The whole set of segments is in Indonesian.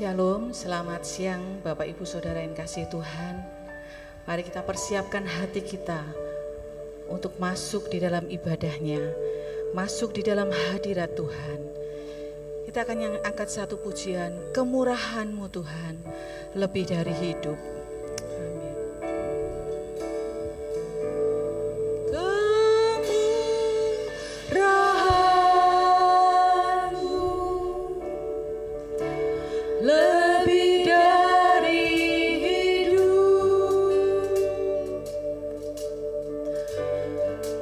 Shalom, selamat siang Bapak Ibu Saudara yang kasih Tuhan. Mari kita persiapkan hati kita untuk masuk di dalam ibadahnya, masuk di dalam hadirat Tuhan. Kita akan yang angkat satu pujian, kemurahan-Mu Tuhan, lebih dari hidup. Amin. Lebih dari hidup,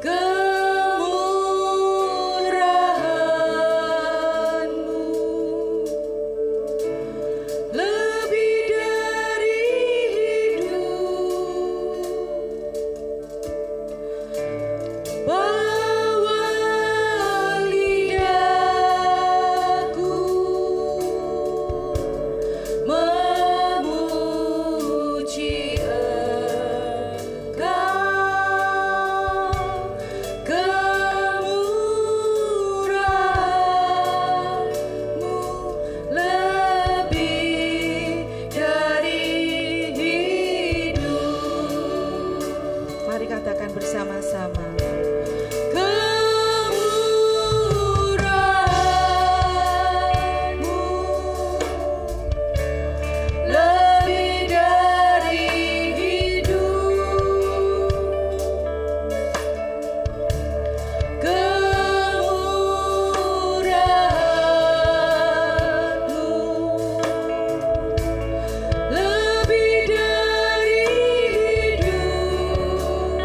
kemurahan-Mu lebih dari hidup, bawa lidahku memuji Engkau, kemurahan-Mu lebih dari hidup. Mari katakan bersama-sama. Kemurahan-Mu lebih dari hidup, kemurahan-Mu lebih dari hidup,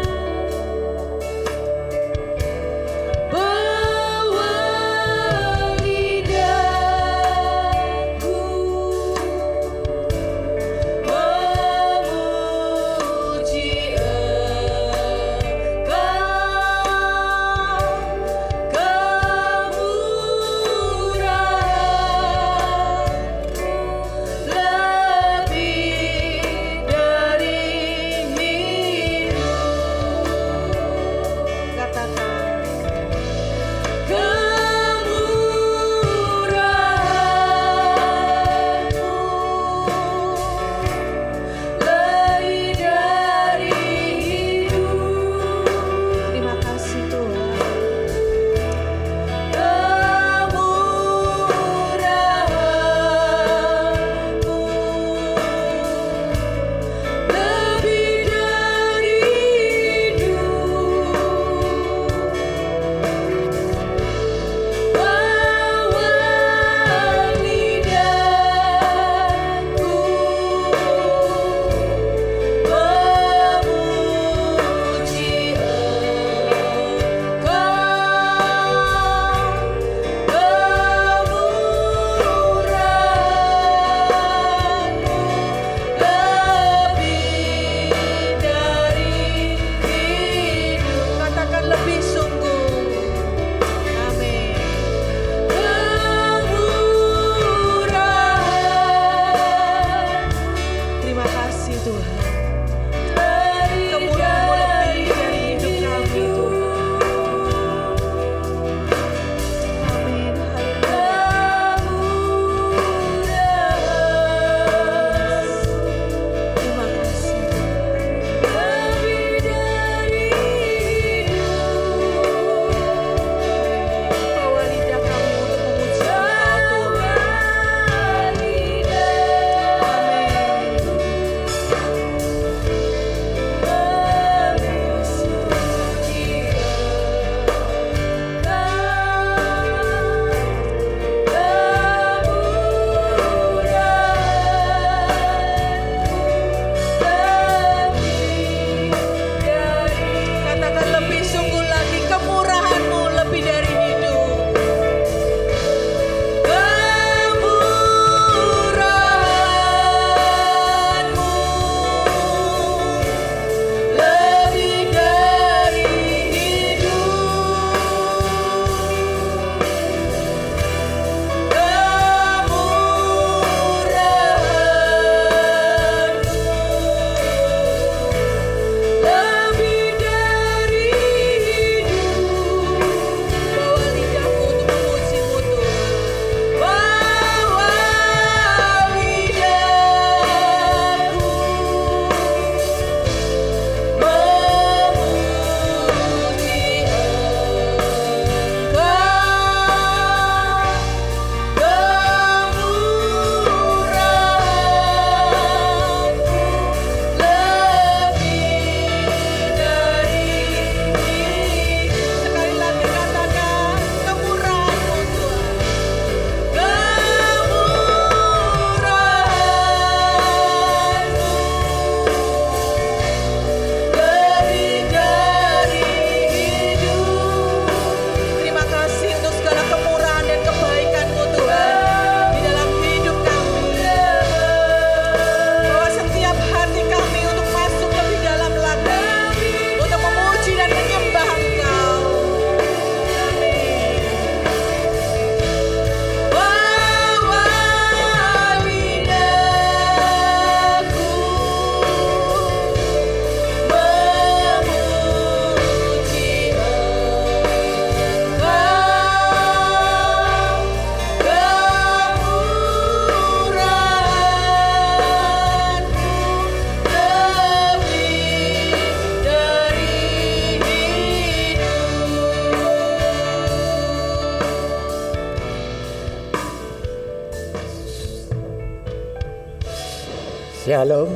Shalom,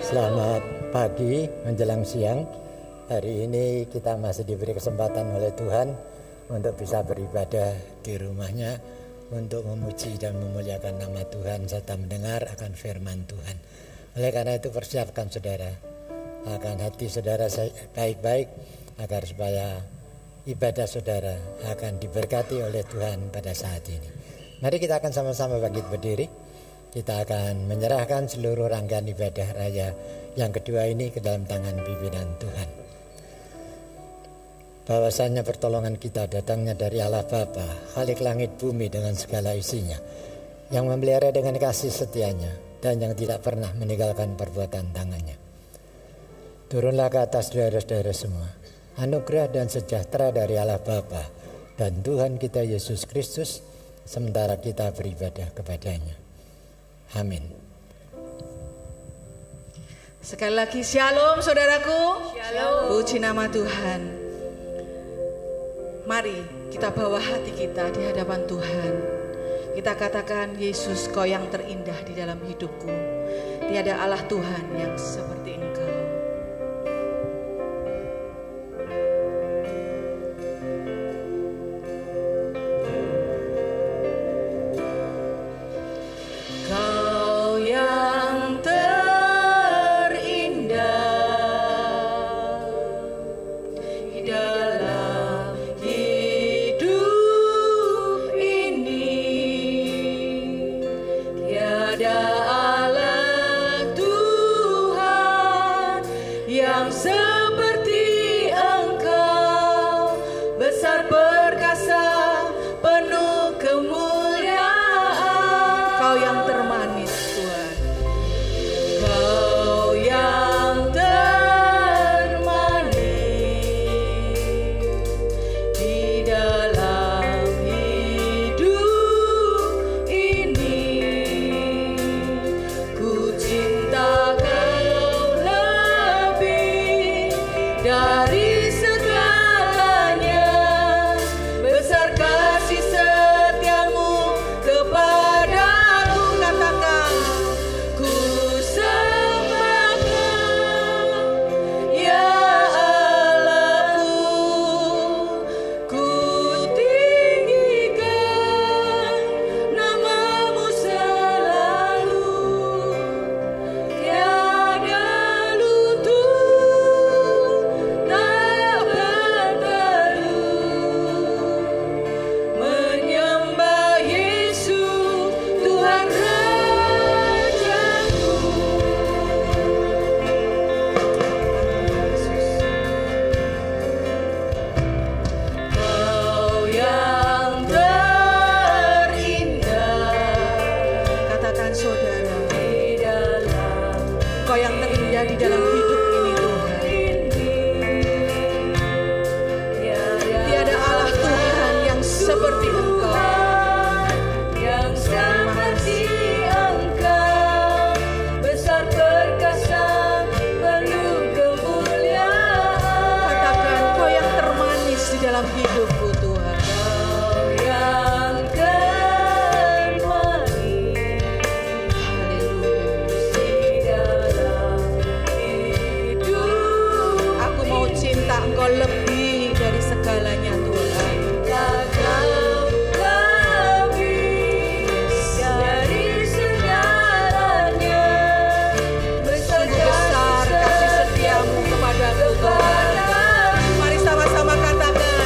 selamat pagi menjelang siang. Hari ini kita masih diberi kesempatan oleh Tuhan untuk bisa beribadah di rumahnya, untuk memuji dan memuliakan nama Tuhan serta mendengar akan firman Tuhan. Oleh karena itu persiapkan saudara, akan hati saudara baik-baik agar supaya ibadah saudara akan diberkati oleh Tuhan pada saat ini. Mari kita akan sama-sama bangkit berdiri. Kita akan menyerahkan seluruh rangkaian ibadah raya yang kedua ini ke dalam tangan pimpinan Tuhan. Bahwasanya pertolongan kita datangnya dari Allah Bapa, Khalik langit bumi dengan segala isinya, yang memelihara dengan kasih setianya dan yang tidak pernah meninggalkan perbuatan tangannya. Turunlah ke atas saudara-saudara semua anugerah dan sejahtera dari Allah Bapa dan Tuhan kita Yesus Kristus sementara kita beribadah kepadanya. Amin. Sekali lagi shalom saudaraku. Shalom. Puji nama Tuhan. Mari kita bawa hati kita di hadapan Tuhan. Kita katakan, Yesus, Kau yang terindah di dalam hidupku. Tiada Allah Tuhan yang seperti Engkau. Mari sama-sama katakan,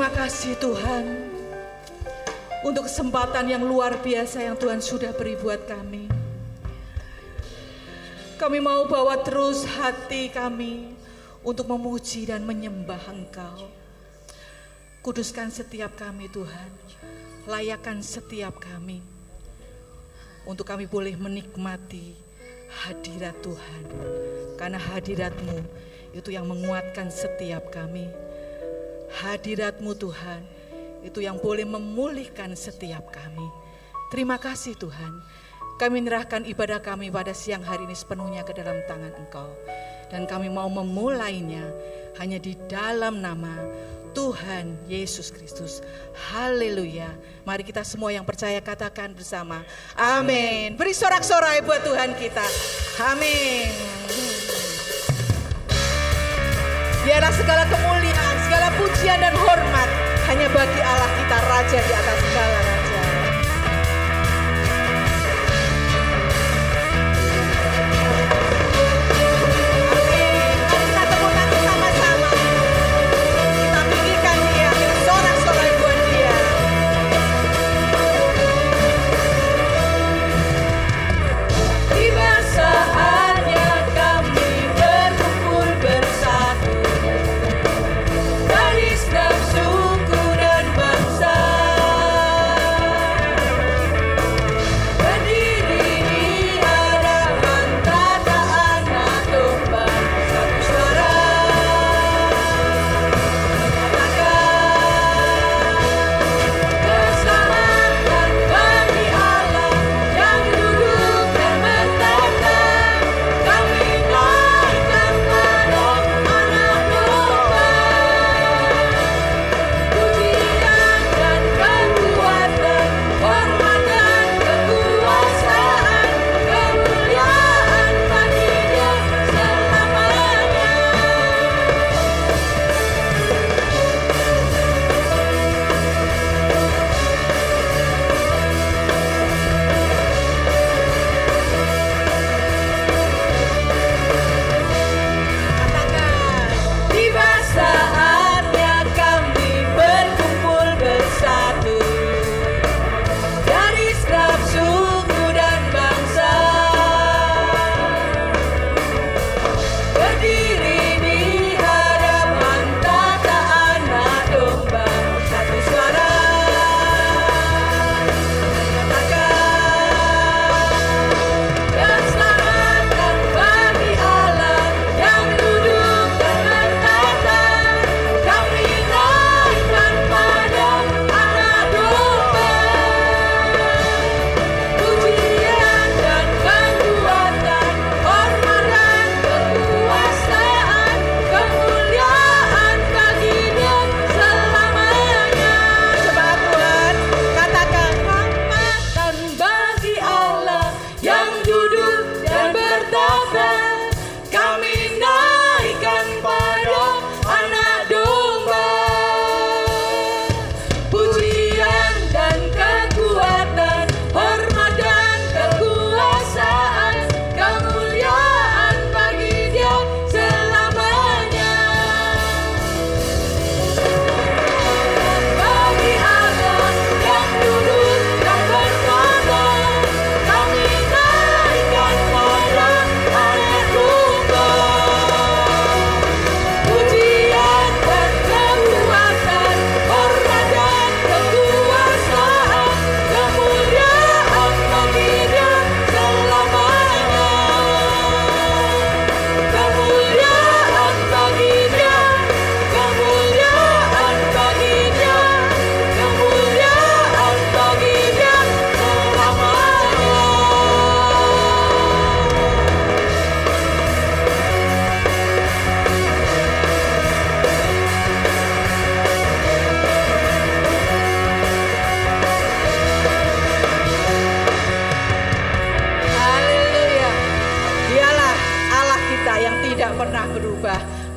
Terima kasih Tuhan untuk kesempatan yang luar biasa yang Tuhan sudah beri buat kami. Kami mau bawa terus hati kami untuk memuji dan menyembah Engkau. Kuduskan setiap kami Tuhan, layakan setiap kami, untuk kami boleh menikmati hadirat Tuhan. Karena hadirat-Mu itu yang menguatkan setiap kami. Hadirat-Mu Tuhan itu yang boleh memulihkan setiap kami. Terima kasih Tuhan. Kami menyerahkan ibadah kami pada siang hari ini sepenuhnya ke dalam tangan Engkau. Dan kami mau memulainya hanya di dalam nama Tuhan Yesus Kristus. Haleluya. Mari kita semua yang percaya katakan bersama. Amin. Beri sorak-sorai buat Tuhan kita. Amin. Biarlah segala kemuliaan, segala pujian dan hormat hanya bagi Allah kita, Raja di atas segala raja. Amin. Mari kita temukan bersama-sama. Kita tinggikan Dia, sorak-sorai buat Dia. Tiba saatnya kami berkumpul bersatu dari setiap suku dan bangsa.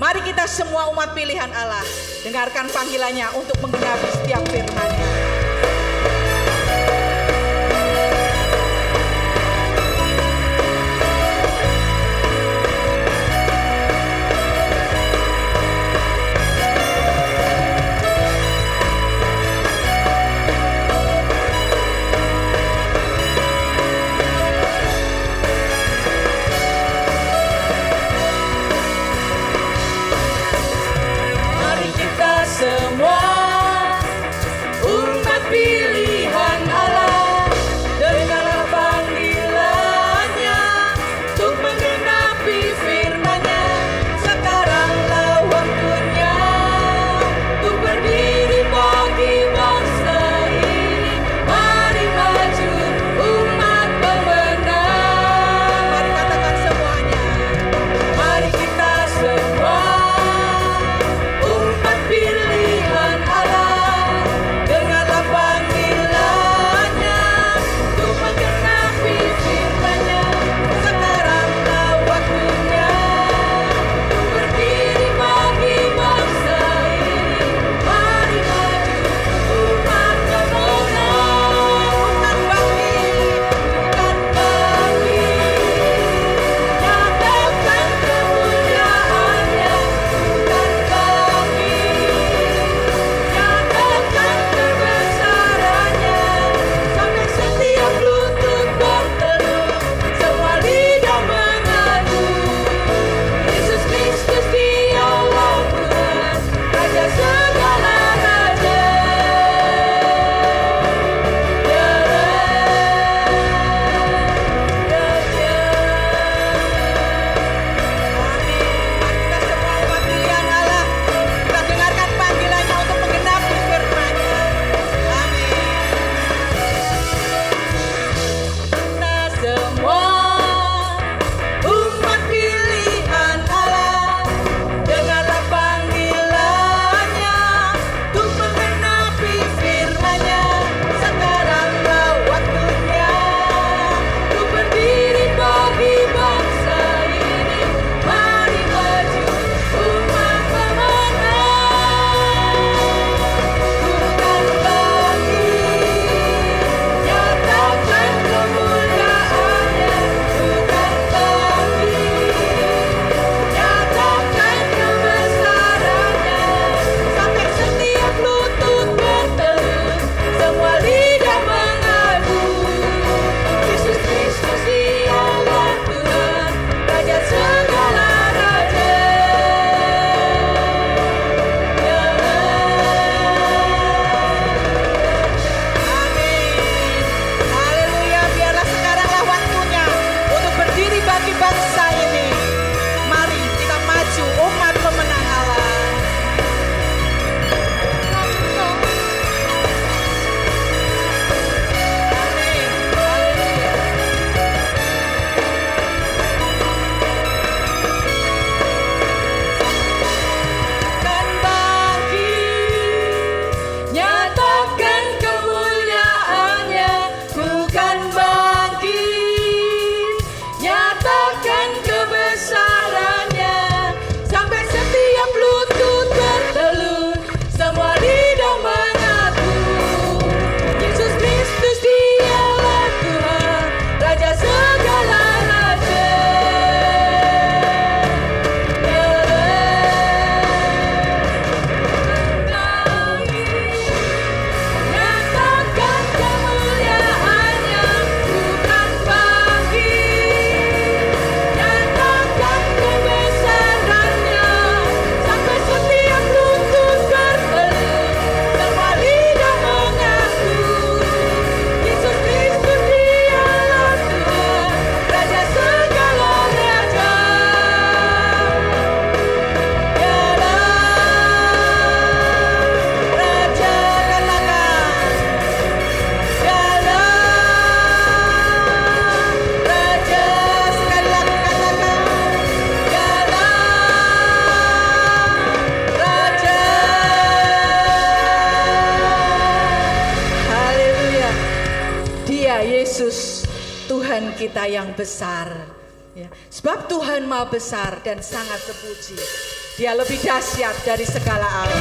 Mari kita semua umat pilihan Allah, dengarkan panggilannya untuk menggenapi setiap firman-Nya. Yesus, Tuhan kita yang besar. Ya, sebab Tuhan Maha besar dan sangat terpuji. Dia lebih dahsyat dari segala alam.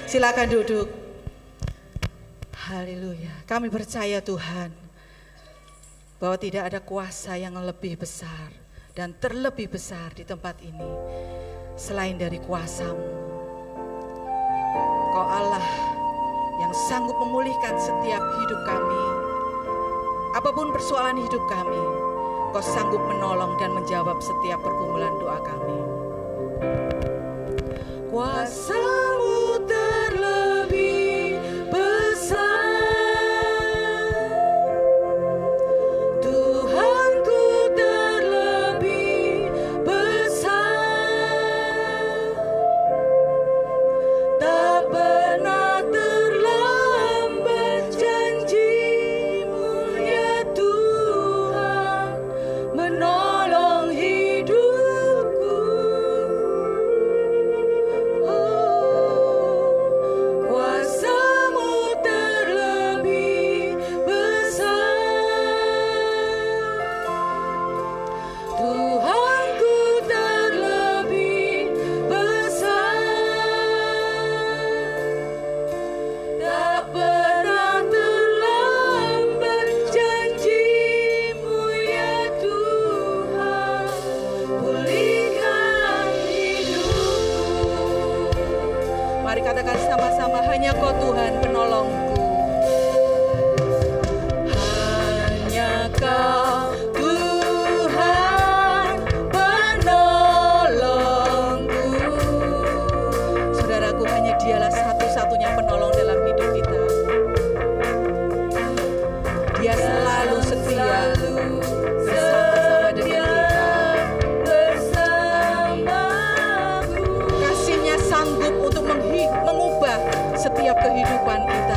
Silakan duduk. Haleluya. Kami percaya Tuhan bahwa tidak ada kuasa yang lebih besar dan terlebih besar di tempat ini selain dari kuasa-Mu. Kau Allah yang sanggup memulihkan setiap hidup kami. Apapun persoalan hidup kami, Kau sanggup menolong dan menjawab setiap pergumulan doa kami. Kuasa-Mu terlebih besar, Tuhanku terlebih besar, tak pernah terlambat janji-Mu ya Tuhan, menolong hidupku. Katakan sama-sama, hanya Kau Tuhan penolongku. Hanya Kau Tuhan penolongku. Saudaraku, hanya Dialah satu-satunya penolong dalam hidup kita. Dia selalu setia bersama-sama dengan kita. Kasih-Nya sanggup untuk mengubah setiap kehidupan kita.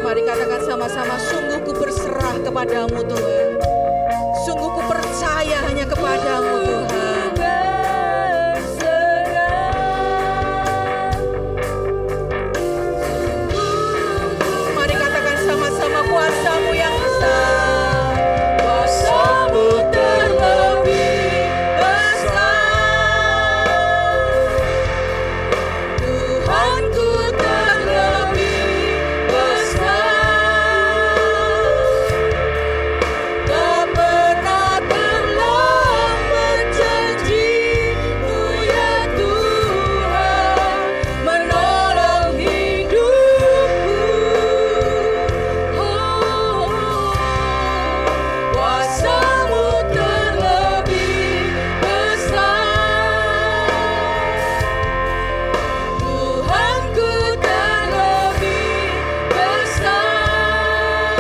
Mari katakan sama-sama, sungguh ku berserah kepadamu Tuhan. percaya hanya kepadamu Tuhan. Mari katakan sama-sama, kuasa-Mu yang besar, kuasa-Mu terlebih besar, Tuhanku terlebih besar, tak pernah terlambat janji-Mu ya Tuhan, menolong hidupku. Kuasa-Mu terlebih besar, Tuhanku terlebih besar,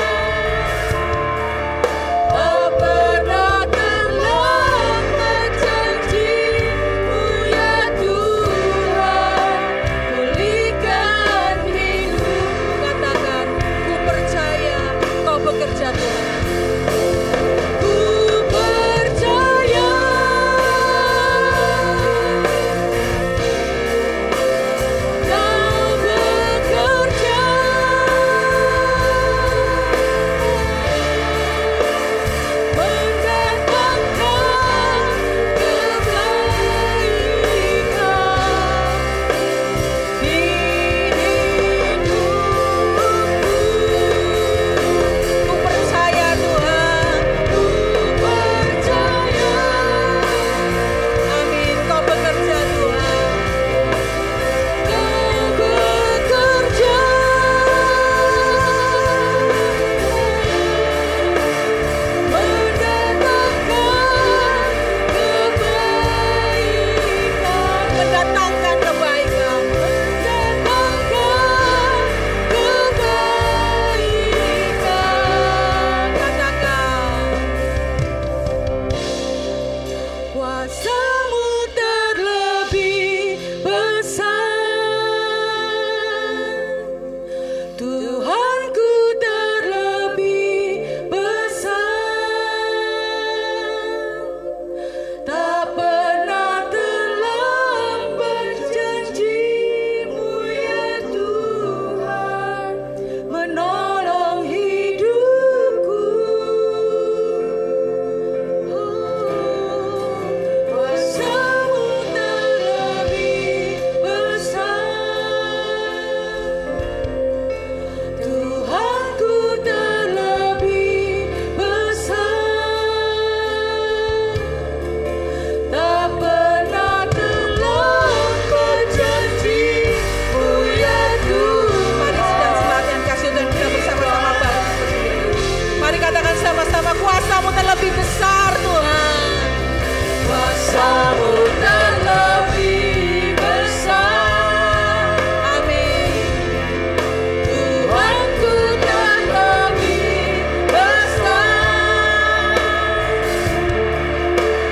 tak pernah terlambat janji-Mu ya Tuhan, pulihkan hidupku. Katakan, ku percaya Kau bekerja Tuhan. Ku percaya Kau bekerja, mendatangkan kebaikan di hidupku. Ku percaya Tuhan, ku percaya. Amin, Kau bekerja Tuhan. Kau bekerja, mendatangkan kebaikan, katakan, kuasa-Mu terlebih besar, Tuhanku terlebih besar, tak pernah terlambat janji-Mu ya Tuhan, menolong hidupku. Kuasa-Mu terlebih besar, Tuhanku terlebih besar, tak pernah terlambat janji-Mu ya Tuhan. Mari sedang semangat kasih Tuhan, kita bersama-sama bareng berdiri. Mari katakan sama-sama, kuasa-Mu terlebih besar Tuhan, kuasa-Mu terlebih besar. Amin. Tuhanku terlebih besar,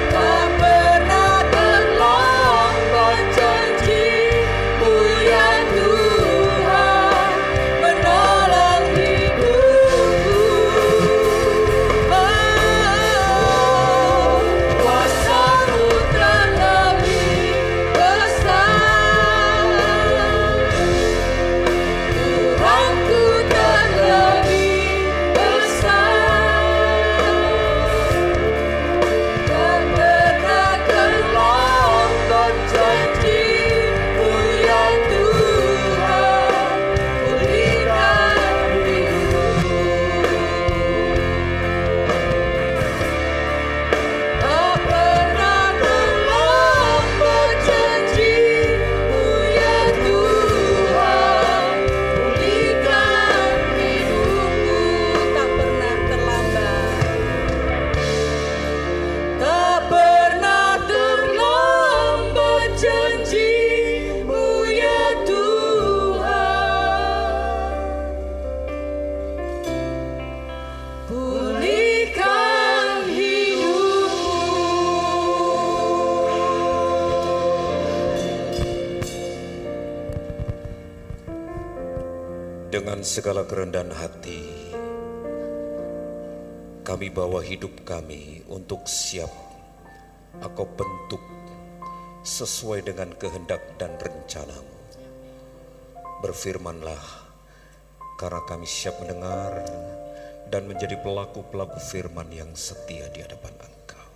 tak pernah terlambat janji-Mu ya Tuhan, menolong hidupku. Kuasa-Mu terlebih besar, Tuhanku terlebih besar, tak pernah terlambat janji-Mu ya Tuhan, pulihkan hidupku. Tak pernah terlambat janji-Mu ya Tuhan, pulihkan hidupku. Tak pernah terlambat, tak pernah terlambat janji-Mu ya Tuhan, pulihkan hidupku. Dengan segala kerendahan hati Kami bawa hidup kami untuk siap Engkau bentuk sesuai dengan kehendak dan rencana-Mu. Berfirmanlah, karena kami siap mendengar dan menjadi pelaku-pelaku firman yang setia di hadapan Engkau.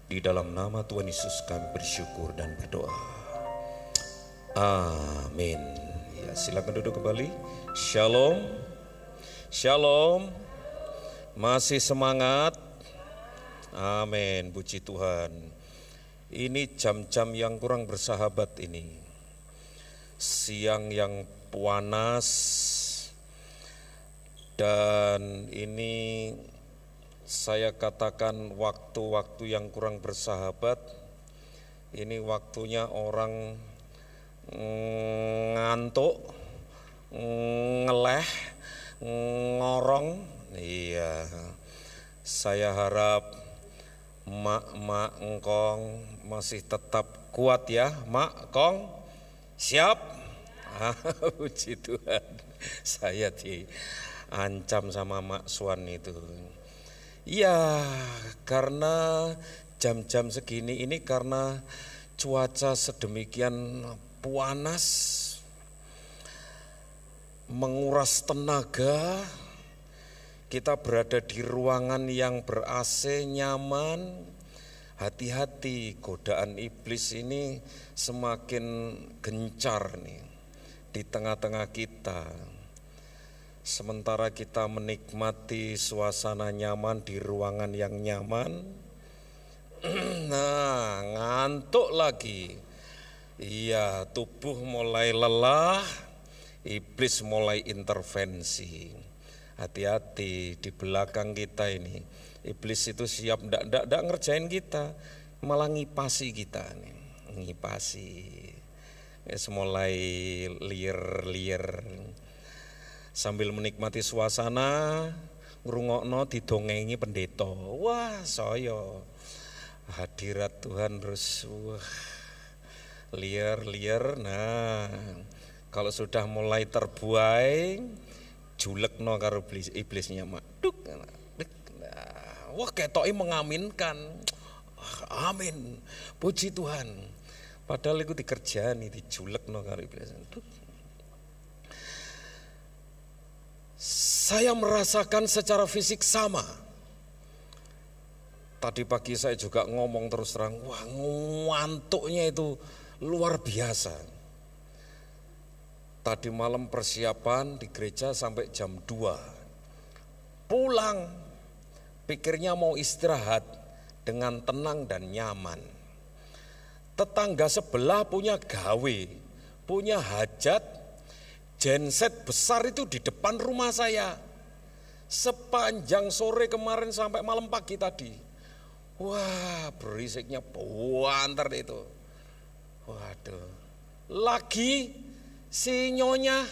Di dalam nama Tuhan Yesus kami bersyukur dan berdoa. Amin. Ya, silakan duduk kembali. Shalom. Shalom. Masih semangat? Amin, puji Tuhan. Ini jam-jam yang kurang bersahabat ini. Siang yang panas. Dan ini saya katakan waktu-waktu yang kurang bersahabat. Ini waktunya orang ngantuk, ngeleh, ngorong. Iya, saya harap mak engkong masih tetap kuat ya, mak kong siap. Puji Tuhan, saya diancam sama mak Swan itu. Ya, karena jam-jam segini ini karena cuaca sedemikian panas, menguras tenaga. Kita berada di ruangan yang ber-AC nyaman. Hati-hati, godaan iblis ini semakin gencar nih di tengah-tengah kita. Sementara kita menikmati suasana nyaman di ruangan yang nyaman, nah ngantuk lagi. Iya, tubuh mulai lelah, iblis mulai intervensi. Hati-hati, di belakang kita ini iblis itu siap ndak ngerjain kita, malah ngipasi kita nih, ngipasi. Mulai liar sambil menikmati suasana, ngrungokno didongengi pendeta. Wah, saya hadirat Tuhan terus liar. Nah, kalau sudah mulai terbuai, julekno karo iblisnya mak. Wah, ketoke mengaminkan. Amin. Puji Tuhan. Padahal itu dikerjani, dijulekno karo iblis. Saya merasakan secara fisik sama. Tadi pagi saya juga ngomong terus terang, wah ngantuknya itu luar biasa. Tadi malam persiapan di gereja sampai jam 2. Pulang, pikirnya mau istirahat dengan tenang dan nyaman. Tetangga sebelah punya gawe, punya hajat, genset besar itu di depan rumah saya. Sepanjang sore kemarin sampai malam pagi tadi. Wah, berisiknya banter itu. Waduh, lagi si nyonya,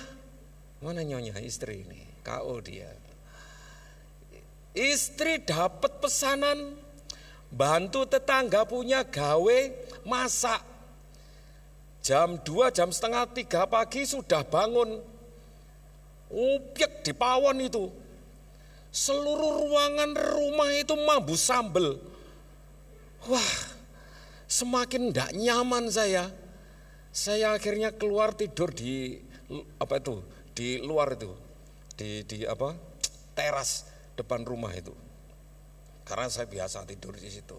mana nyonya istri ini, KO dia. Istri dapat pesanan, bantu tetangga punya gawe masak. Jam 2, jam setengah 3 pagi sudah bangun. Upiek di pawon itu. Seluruh ruangan rumah itu mambu sambel. Wah, semakin tidak nyaman saya. Saya akhirnya keluar tidur di di luar itu, di teras depan rumah itu. Karena saya biasa tidur di situ.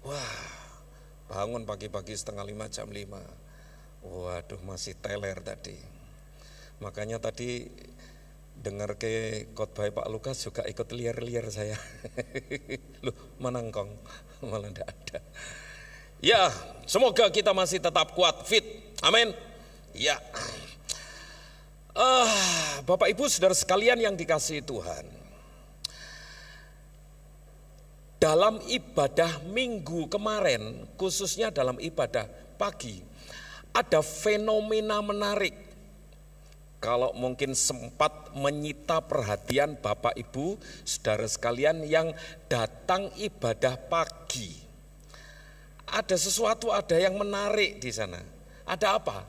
Wah, bangun pagi-pagi 4:30 jam 5. Waduh, masih teler tadi. Makanya tadi dengar ke khotbah Pak Lukas juga ikut liar-liar saya. Loh, mana engkong? Malah enggak ada. Ya, semoga kita masih tetap kuat, fit. Amin. Ya. Bapak Ibu saudara sekalian yang dikasihi Tuhan. Dalam ibadah minggu kemarin, khususnya dalam ibadah pagi, ada fenomena menarik. Kalau mungkin sempat menyita perhatian Bapak Ibu saudara sekalian yang datang ibadah pagi. Ada sesuatu, ada yang menarik di sana. Ada apa?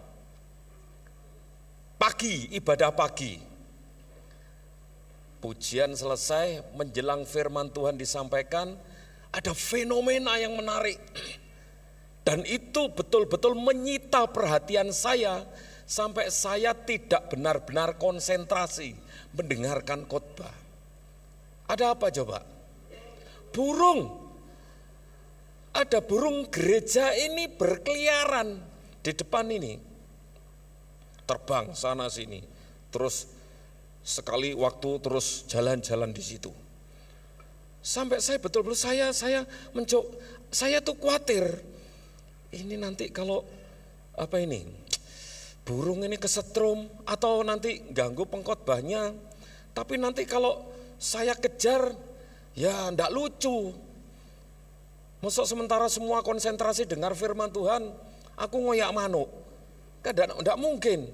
Pagi, ibadah pagi. pujian selesai, menjelang firman Tuhan disampaikan, ada fenomena yang menarik. Dan itu betul-betul menyita perhatian saya, sampai saya tidak benar-benar konsentrasi mendengarkan khotbah. Ada apa coba? Burung. Ada burung gereja ini berkeliaran di depan ini. Terbang sana sini. Terus sekali waktu terus jalan-jalan di situ. Sampai saya betul-betul saya tuh khawatir. Ini nanti kalau burung ini kesetrum atau nanti ganggu pengkhotbahnya. Tapi nanti kalau saya kejar ya ndak lucu. Masa sementara semua konsentrasi dengar firman Tuhan, aku ngoyak manuk. Kan ndak mungkin.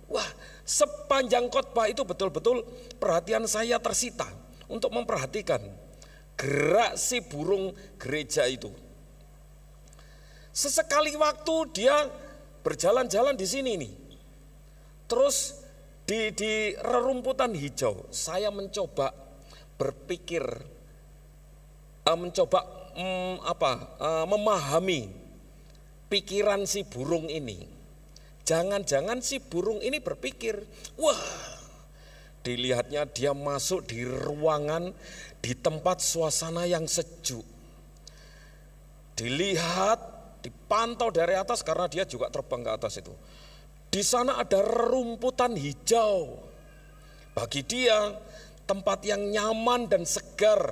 Wah, sepanjang khotbah itu betul-betul perhatian saya tersita untuk memperhatikan gerak si burung gereja itu. Sesekali waktu dia berjalan-jalan di sini nih. Terus di rerumputan hijau, saya mencoba berpikir, memahami pikiran si burung ini. Jangan-jangan si burung ini berpikir, wah, dilihatnya dia masuk di ruangan di tempat suasana yang sejuk. Dilihat, dipantau dari atas karena dia juga terbang ke atas itu. Di sana ada rerumputan hijau. Bagi dia tempat yang nyaman dan segar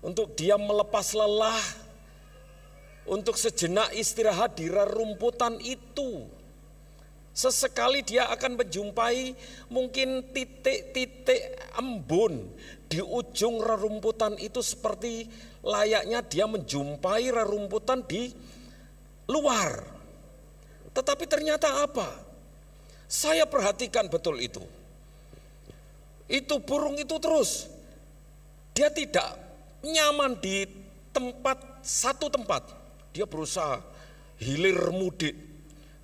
untuk dia melepas lelah, untuk sejenak istirahat di rerumputan itu. Sesekali dia akan menjumpai mungkin titik-titik embun di ujung rerumputan itu, seperti layaknya dia menjumpai rerumputan di luar. Tetapi ternyata apa? Saya perhatikan betul itu. Itu burung itu terus, dia tidak nyaman di satu tempat. Dia berusaha hilir mudik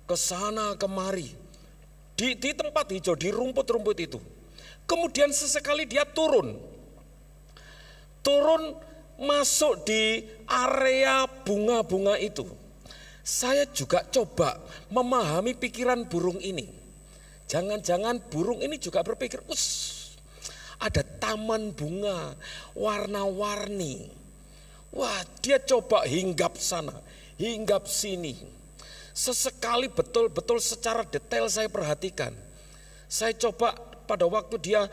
ke sana kemari di tempat hijau, di rumput-rumput itu. Kemudian sesekali dia turun masuk di area bunga-bunga itu. Saya juga coba memahami pikiran burung ini. Jangan-jangan burung ini juga berpikir, ada taman bunga warna-warni. Wah, dia coba hinggap sana, hinggap sini. Sesekali betul-betul secara detail saya perhatikan. Saya coba pada waktu dia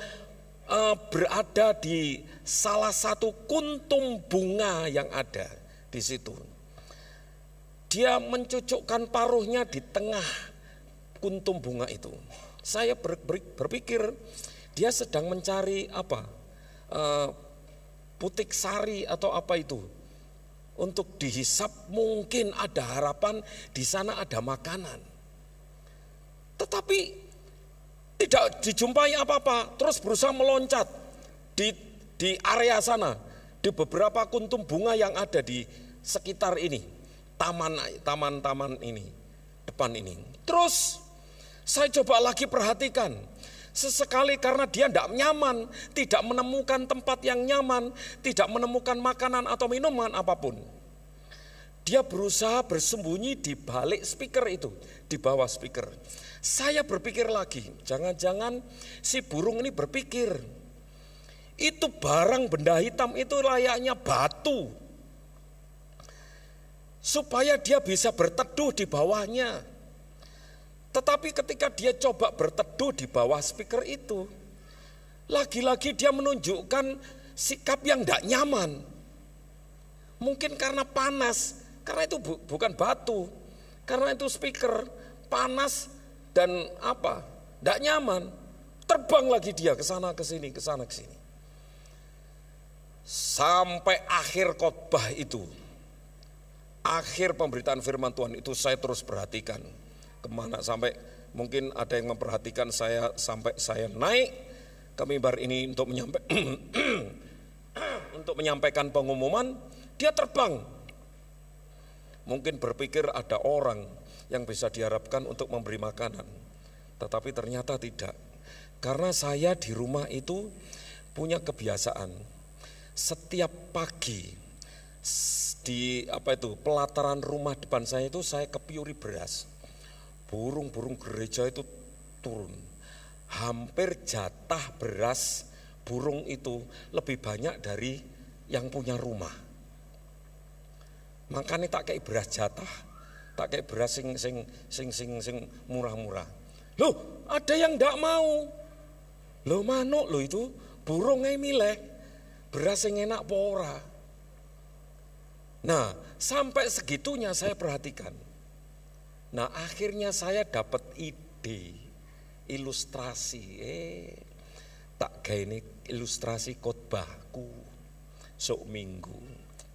berada di salah satu kuntum bunga yang ada di situ. Dia mencucukkan paruhnya di tengah kuntum bunga itu. Saya berpikir dia sedang mencari putik sari atau apa itu. Untuk dihisap, mungkin ada harapan di sana ada makanan. Tetapi tidak dijumpai apa-apa, terus berusaha meloncat di area sana, di beberapa kuntum bunga yang ada di sekitar ini, taman ini, depan ini. Terus saya coba lagi perhatikan, sesekali karena dia tidak nyaman, tidak menemukan tempat yang nyaman, tidak menemukan makanan atau minuman apapun. Dia berusaha bersembunyi di balik speaker itu, di bawah speaker. Saya berpikir lagi, jangan-jangan si burung ini berpikir, itu barang benda hitam itu layaknya batu, supaya dia bisa berteduh di bawahnya. Tetapi ketika dia coba berteduh di bawah speaker itu, lagi-lagi dia menunjukkan sikap yang tidak nyaman. Mungkin karena panas, karena itu bukan batu, karena itu speaker, panas dan tidak nyaman. Terbang lagi dia ke sana ke sini, ke sana ke sini. Sampai akhir khotbah itu, akhir pemberitaan firman Tuhan itu saya terus perhatikan. Kemana sampai mungkin ada yang memperhatikan saya sampai saya naik ke mimbar ini untuk menyampaikan pengumuman, dia terbang. Mungkin berpikir ada orang yang bisa diharapkan untuk memberi makanan, tetapi ternyata tidak. Karena saya di rumah itu punya kebiasaan setiap pagi di pelataran rumah depan saya itu saya kepiuri beras. Burung-burung gereja itu turun. Hampir jatah beras burung itu lebih banyak dari yang punya rumah. Makanya tak kayak beras jatah, tak kayak beras sing murah-murah. Loh, ada yang ndak mau. Loh manuk loh itu burungnya milih beras yang enak apa ora. Nah, sampai segitunya saya perhatikan. Nah, akhirnya saya dapat ide ilustrasi. Tak kayak ini ilustrasi khotbahku sok minggu.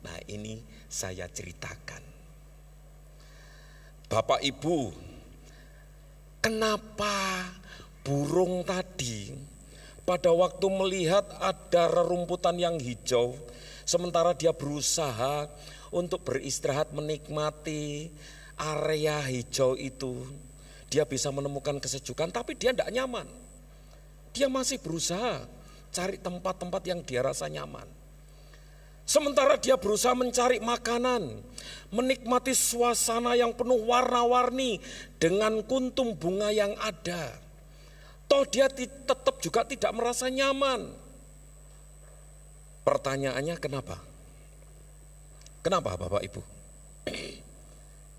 Nah, ini saya ceritakan. Bapak Ibu, kenapa burung tadi pada waktu melihat ada rerumputan yang hijau, sementara dia berusaha untuk beristirahat menikmati area hijau itu, dia bisa menemukan kesejukan, tapi dia tidak nyaman. Dia masih berusaha cari tempat-tempat yang dia rasa nyaman. Sementara dia berusaha mencari makanan, menikmati suasana yang penuh warna-warni dengan kuntum bunga yang ada. Toh dia tetap juga tidak merasa nyaman. Pertanyaannya kenapa? Kenapa Bapak Ibu?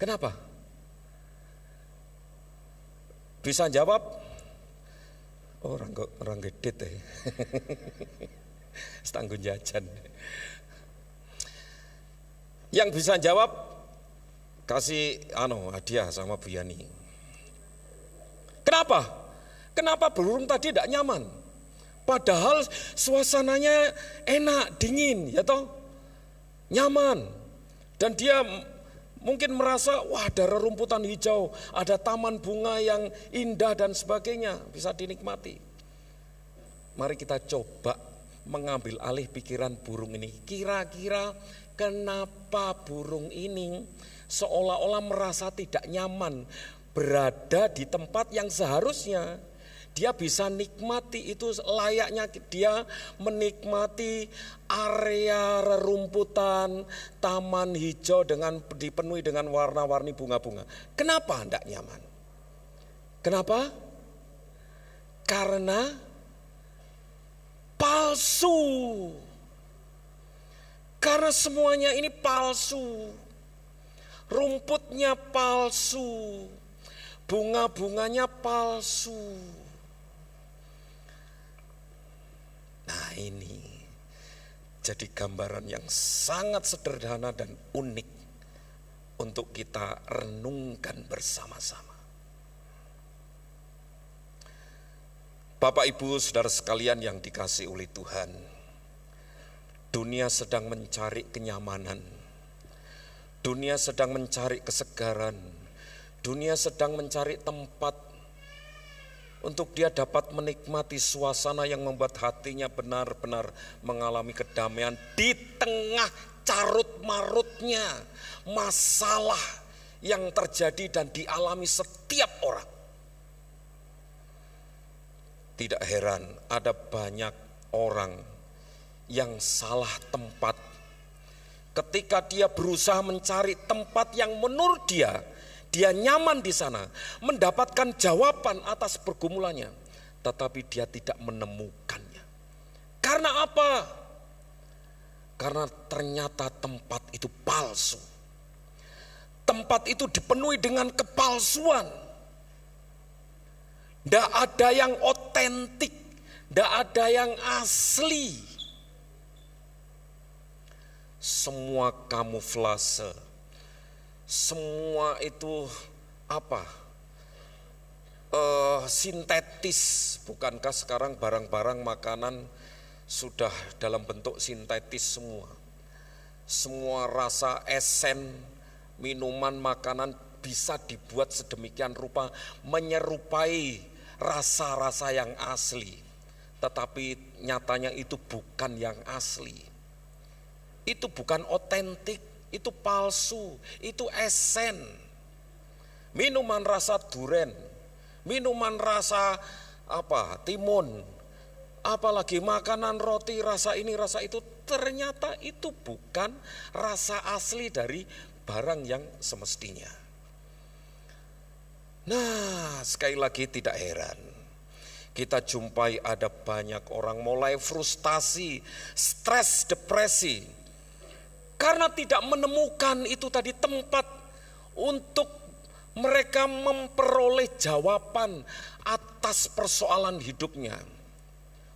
Kenapa? Bisa jawab? Oh, orang gedit ya. Setanggung jajan. Yang bisa jawab kasih hadiah sama Bu Yani. Kenapa? Kenapa burung tadi tidak nyaman? Padahal suasananya enak, dingin, ya toh? Nyaman. Dan dia mungkin merasa, wah ada rerumputan hijau, ada taman bunga yang indah dan sebagainya, bisa dinikmati. Mari kita coba mengambil alih pikiran burung ini. Kira-kira kenapa burung ini seolah-olah merasa tidak nyaman berada di tempat yang seharusnya dia bisa nikmati, itu layaknya dia menikmati area rerumputan, taman hijau dipenuhi dengan warna-warni bunga-bunga. Kenapa tidak nyaman? Kenapa? Karena palsu. Karena semuanya ini palsu. Rumputnya palsu. Bunga-bunganya palsu. Nah, ini jadi gambaran yang sangat sederhana dan unik untuk kita renungkan bersama-sama. Bapak Ibu Saudara sekalian yang dikasihi oleh Tuhan, dunia sedang mencari kenyamanan, dunia sedang mencari kesegaran, dunia sedang mencari tempat untuk dia dapat menikmati suasana yang membuat hatinya benar-benar mengalami kedamaian di tengah carut marutnya masalah yang terjadi dan dialami setiap orang. Tidak heran ada banyak orang yang salah tempat ketika dia berusaha mencari tempat yang menurut dia nyaman di sana, mendapatkan jawaban atas pergumulannya, tetapi dia tidak menemukannya. Karena apa? Karena ternyata tempat itu palsu. Tempat itu dipenuhi dengan kepalsuan. Tidak ada yang otentik, tidak ada yang asli. Semua kamuflase. Semua itu sintetis. Bukankah sekarang barang-barang makanan sudah dalam bentuk sintetis semua. Semua rasa esen, minuman, makanan bisa dibuat sedemikian rupa menyerupai rasa-rasa yang asli. Tetapi nyatanya itu bukan yang asli. Itu bukan otentik. Itu palsu, itu esen. Minuman rasa duren, minuman rasa timun, apalagi makanan roti rasa ini rasa itu, ternyata itu bukan rasa asli dari barang yang semestinya. Nah, sekali lagi tidak heran kita jumpai ada banyak orang mulai frustasi, stres, depresi, karena tidak menemukan itu tadi tempat untuk mereka memperoleh jawaban atas persoalan hidupnya.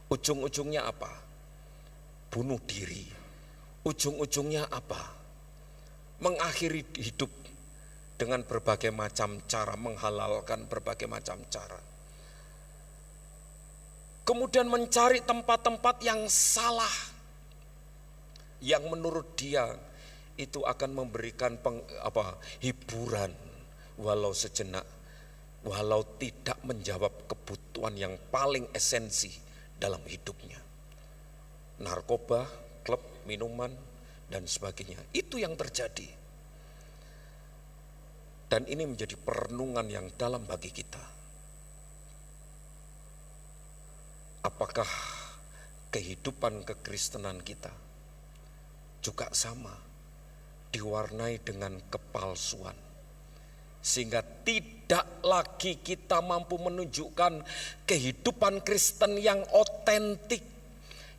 Ujung-ujungnya apa? Bunuh diri. Ujung-ujungnya apa? Mengakhiri hidup dengan berbagai macam cara, menghalalkan berbagai macam cara. Kemudian mencari tempat-tempat yang salah, yang menurut dia itu akan memberikan hiburan walau sejenak, walau tidak menjawab kebutuhan yang paling esensi dalam hidupnya. Narkoba, klub, minuman, dan sebagainya. Itu yang terjadi. Dan ini menjadi perenungan yang dalam bagi kita. Apakah kehidupan kekristenan kita juga sama, diwarnai dengan kepalsuan, sehingga tidak lagi kita mampu menunjukkan kehidupan Kristen yang otentik,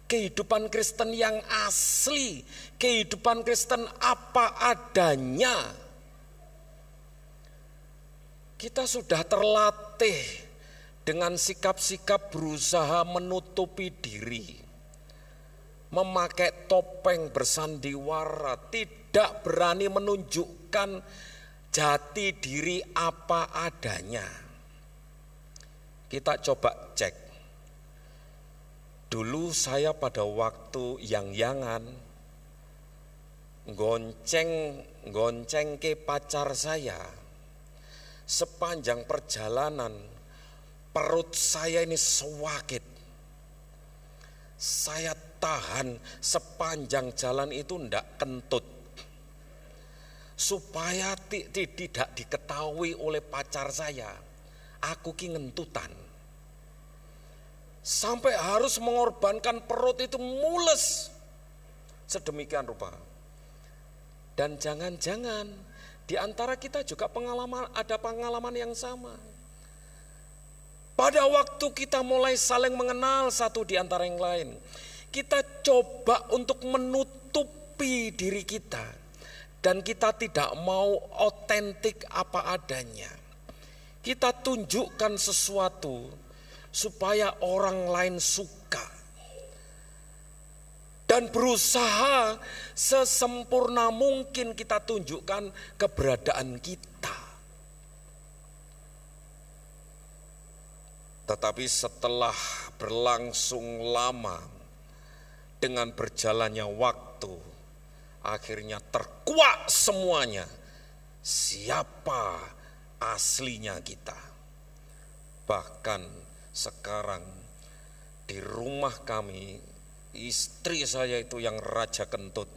kehidupan Kristen yang asli, kehidupan Kristen apa adanya. Kita sudah terlatih dengan sikap-sikap berusaha menutupi diri, memakai topeng bersandiwara, tidak berani menunjukkan jati diri apa adanya. Kita coba cek. Dulu saya pada waktu yang-yangan gonceng ke pacar saya, sepanjang perjalanan perut saya ini sewakit. Saya tahan sepanjang jalan itu ndak kentut, supaya tidak diketahui oleh pacar saya, aku ki ngentutan. Sampai harus mengorbankan perut itu mules, sedemikian rupa. Dan jangan-jangan di antara kita juga ada pengalaman yang sama. Pada waktu kita mulai saling mengenal satu di antara yang lain, kita coba untuk menutupi diri kita, dan kita tidak mau otentik apa adanya. Kita tunjukkan sesuatu supaya orang lain suka, dan berusaha sesempurna mungkin kita tunjukkan keberadaan kita. Tetapi setelah berlangsung lama, dengan berjalannya waktu, akhirnya terkuak semuanya siapa aslinya kita. Bahkan sekarang di rumah kami, istri saya itu yang raja kentut.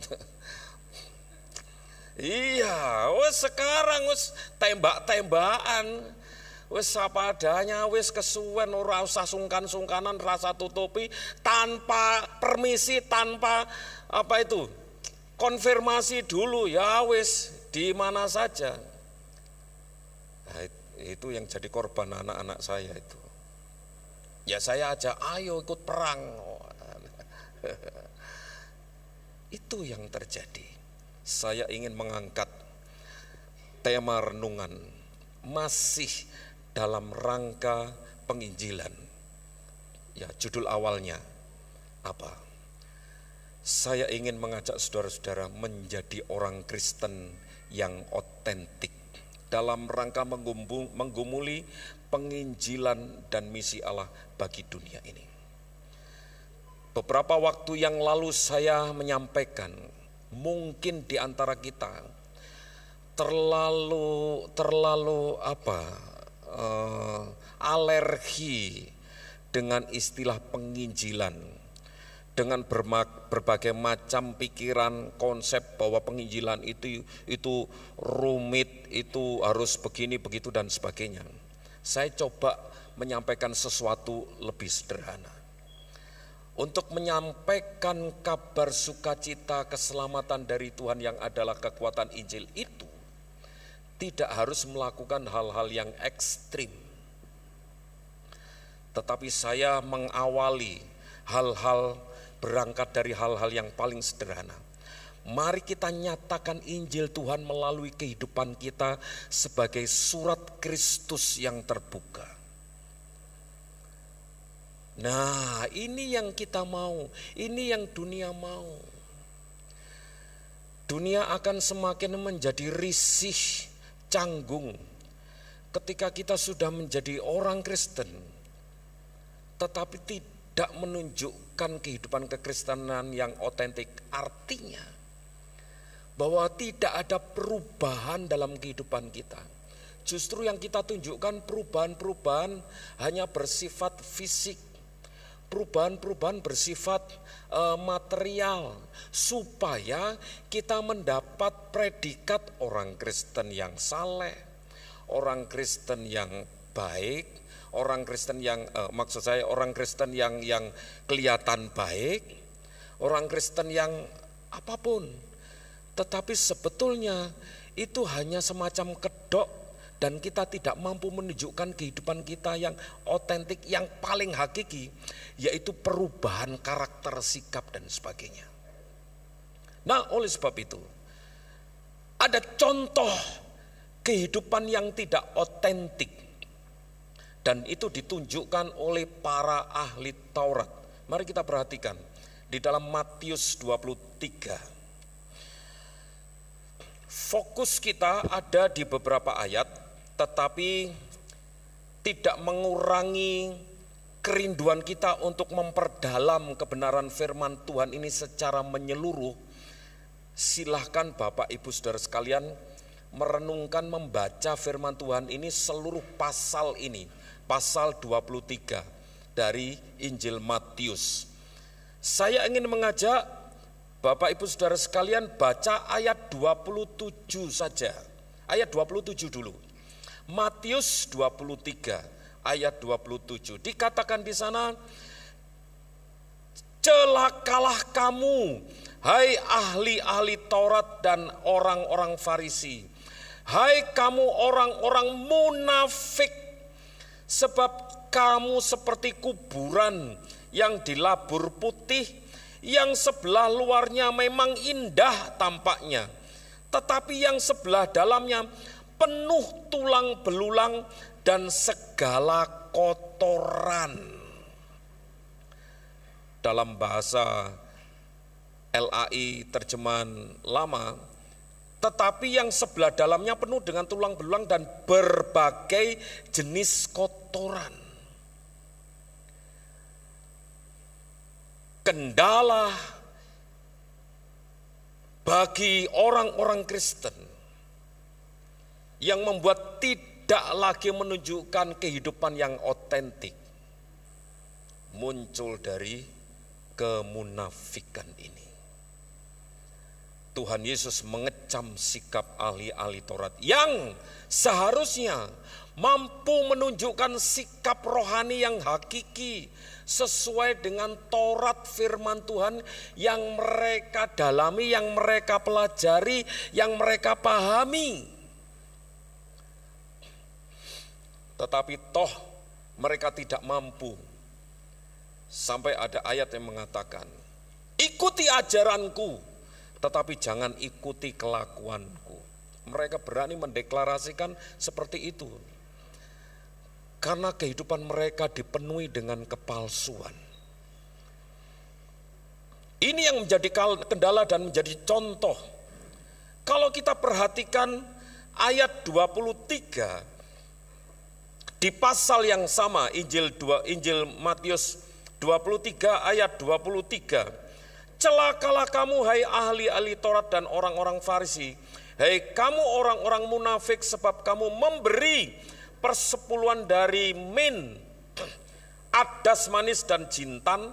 Iya, sekarang tembak-tembakan. Wis apa adanya, wis kesuwen, ora usah sungkan-sungkanan, rasa tutupi, tanpa permisi, tanpa konfirmasi dulu, ya wis di mana saja. Nah, itu yang jadi korban anak-anak saya itu. Ya saya ajak, ayo ikut perang. Itu yang terjadi. Saya ingin mengangkat tema renungan masih dalam rangka penginjilan. Ya, judul awalnya apa? Saya ingin mengajak saudara-saudara menjadi orang Kristen yang otentik dalam rangka menggumuli penginjilan dan misi Allah bagi dunia ini. Beberapa waktu yang lalu saya menyampaikan, mungkin di antara kita terlalu alergi dengan istilah penginjilan, dengan berbagai macam pikiran konsep bahwa penginjilan itu rumit, itu harus begini begitu dan sebagainya. Saya coba menyampaikan sesuatu lebih sederhana. untuk menyampaikan kabar sukacita keselamatan dari Tuhan yang adalah kekuatan Injil itu tidak harus melakukan hal-hal yang ekstrim. Tetapi saya mengawali hal-hal berangkat dari hal-hal yang paling sederhana. Mari kita nyatakan Injil Tuhan melalui kehidupan kita sebagai surat Kristus yang terbuka. Nah, ini yang kita mau, ini yang dunia mau. Dunia akan semakin menjadi risih, canggung ketika kita sudah menjadi orang Kristen, tetapi tidak menunjukkan kehidupan kekristenan yang otentik. Artinya bahwa tidak ada perubahan dalam kehidupan kita. Justru yang kita tunjukkan perubahan-perubahan hanya bersifat fisik, perubahan-perubahan bersifat material, supaya kita mendapat predikat orang Kristen yang saleh, orang Kristen yang baik, orang Kristen yang orang Kristen yang kelihatan baik, orang Kristen yang apapun. Tetapi sebetulnya itu hanya semacam kedok dan kita tidak mampu menunjukkan kehidupan kita yang otentik, yang paling hakiki, yaitu perubahan karakter, sikap dan sebagainya. Nah, oleh sebab itu ada contoh kehidupan yang tidak otentik, dan itu ditunjukkan oleh para ahli Taurat. Mari kita perhatikan di dalam Matius 23. Fokus kita ada di beberapa ayat, tetapi tidak mengurangi kerinduan kita untuk memperdalam kebenaran firman Tuhan ini secara menyeluruh. Silahkan Bapak Ibu Saudara sekalian merenungkan, membaca firman Tuhan ini seluruh pasal ini, pasal 23 dari Injil Matius. Saya ingin mengajak Bapak Ibu Saudara sekalian baca ayat 27 saja. Ayat 27 dulu. Matius 23 ayat 27. Dikatakan di sana, celakalah kamu, hai ahli-ahli Taurat dan orang-orang Farisi. Hai kamu orang-orang munafik, sebab kamu seperti kuburan yang dilabur putih, yang sebelah luarnya memang indah tampaknya, tetapi yang sebelah dalamnya penuh tulang belulang dan segala kotoran. Dalam bahasa LAI terjemahan lama, tetapi yang sebelah dalamnya penuh dengan tulang belulang dan berbagai jenis kotoran. Kendala bagi orang-orang Kristen yang membuat tidak lagi menunjukkan kehidupan yang otentik muncul dari kemunafikan ini. Tuhan Yesus mengecam sikap ahli-ahli Taurat yang seharusnya mampu menunjukkan sikap rohani yang hakiki sesuai dengan Taurat firman Tuhan yang mereka dalami, yang mereka pelajari, yang mereka pahami. Tetapi toh mereka tidak mampu. Sampai ada ayat yang mengatakan, ikuti ajaranku, tetapi jangan ikuti kelakuanku. Mereka berani mendeklarasikan seperti itu. Karena kehidupan mereka dipenuhi dengan kepalsuan. Ini yang menjadi kendala dan menjadi contoh. Kalau kita perhatikan ayat 23 di pasal yang sama, Injil Matius 23 ayat 23. Celakalah kamu hai ahli-ahli Taurat dan orang-orang Farisi, hai kamu orang-orang munafik, sebab kamu memberi persepuluhan dari min, adas manis dan jintan,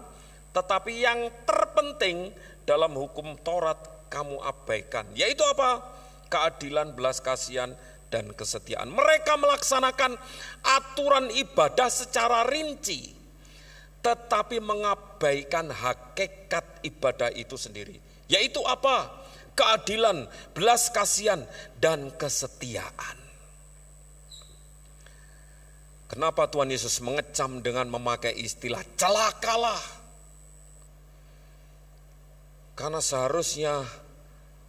tetapi yang terpenting dalam hukum Taurat kamu abaikan, yaitu apa? Keadilan, belas kasihan, dan kesetiaan. Mereka melaksanakan aturan ibadah secara rinci, tetapi mengabaikan hakikat ibadah itu sendiri. Yaitu apa? Keadilan, belas kasihan, dan kesetiaan. Kenapa Tuhan Yesus mengecam dengan memakai istilah celakalah? Karena seharusnya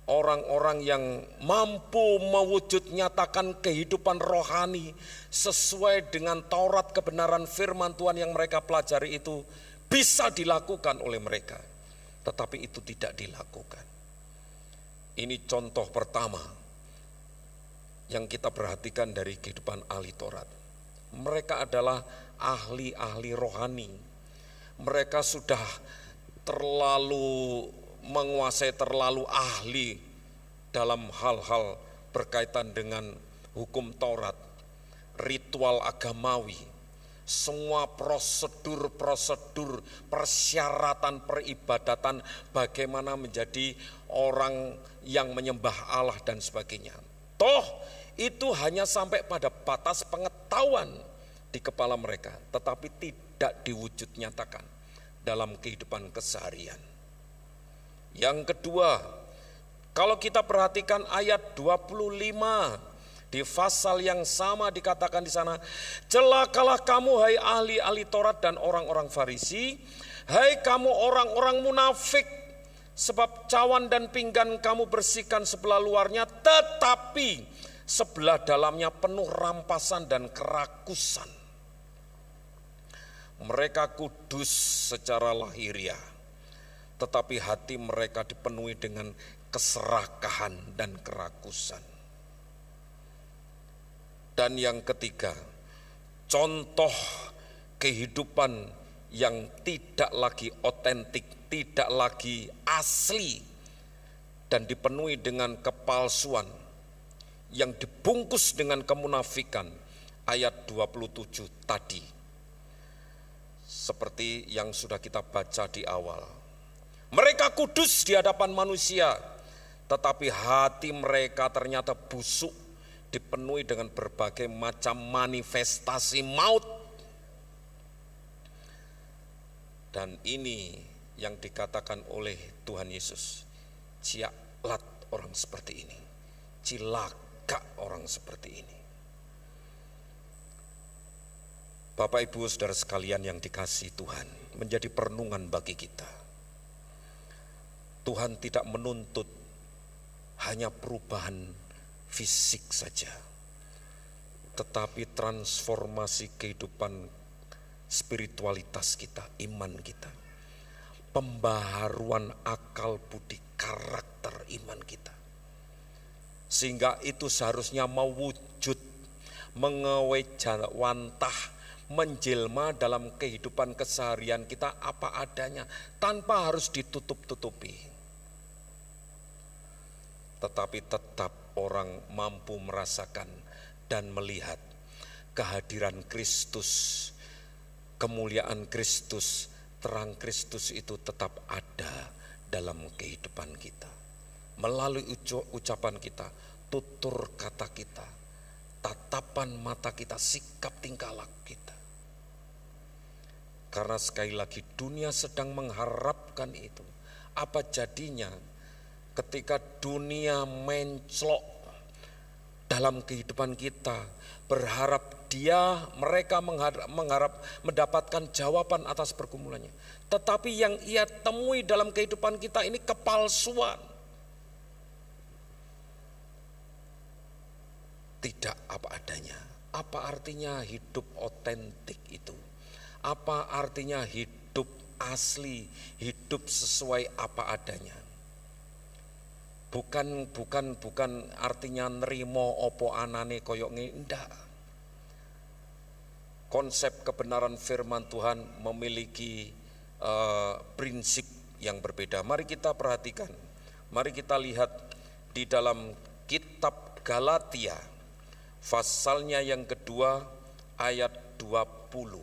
orang-orang yang mampu mewujud nyatakan kehidupan rohani sesuai dengan Taurat kebenaran firman Tuhan yang mereka pelajari itu bisa dilakukan oleh mereka. Tetapi itu tidak dilakukan. Ini contoh pertama yang kita perhatikan dari kehidupan ahli Taurat. Mereka adalah ahli-ahli rohani. Mereka sudah terlalu menguasai, terlalu ahli dalam hal-hal berkaitan dengan hukum Taurat, ritual agamawi, semua prosedur-prosedur, persyaratan peribadatan, bagaimana menjadi orang yang menyembah Allah dan sebagainya. Toh itu hanya sampai pada batas pengetahuan di kepala mereka, tetapi tidak diwujud nyatakan dalam kehidupan keseharian. Yang kedua, kalau kita perhatikan ayat 25 di pasal yang sama dikatakan di sana, celakalah kamu hai ahli-ahli Taurat dan orang-orang Farisi, hai kamu orang-orang munafik, sebab cawan dan pinggan kamu bersihkan sebelah luarnya, tetapi sebelah dalamnya penuh rampasan dan kerakusan. Mereka kudus secara lahiriah, tetapi hati mereka dipenuhi dengan keserakahan dan kerakusan. Dan yang ketiga, contoh kehidupan yang tidak lagi otentik, tidak lagi asli, dan dipenuhi dengan kepalsuan, yang dibungkus dengan kemunafikan, ayat 27 tadi. Seperti yang sudah kita baca di awal. Mereka kudus di hadapan manusia, tetapi hati mereka ternyata busuk, dipenuhi dengan berbagai macam manifestasi maut. Dan ini yang dikatakan oleh Tuhan Yesus, ciaklat orang seperti ini, cilaka orang seperti ini. Bapak Ibu Saudara sekalian yang dikasihi Tuhan, menjadi perenungan bagi kita. Tuhan tidak menuntut hanya perubahan fisik saja, tetapi transformasi kehidupan spiritualitas kita, iman kita, pembaharuan akal budi karakter iman kita, sehingga itu seharusnya mewujud, mengewejawantah, menjelma dalam kehidupan keseharian kita apa adanya, tanpa harus ditutup-tutupi. Tetapi tetap orang mampu merasakan dan melihat kehadiran Kristus, kemuliaan Kristus, terang Kristus itu tetap ada dalam kehidupan kita. Melalui ucapan kita, tutur kata kita, tatapan mata kita, sikap tingkah laku kita. Karena sekali lagi dunia sedang mengharapkan itu. Apa jadinya ketika dunia menclok dalam kehidupan kita, berharap mereka mengharap mendapatkan jawaban atas pergumulannya. Tetapi yang ia temui dalam kehidupan kita ini kepalsuan. Tidak apa adanya. Apa artinya hidup otentik itu? Apa artinya hidup asli, hidup sesuai apa adanya? Bukan artinya nerimo opo anane koyok ndak. Konsep kebenaran firman Tuhan memiliki prinsip yang berbeda. Mari kita perhatikan. Mari kita lihat di dalam kitab Galatia, pasalnya yang kedua ayat 20.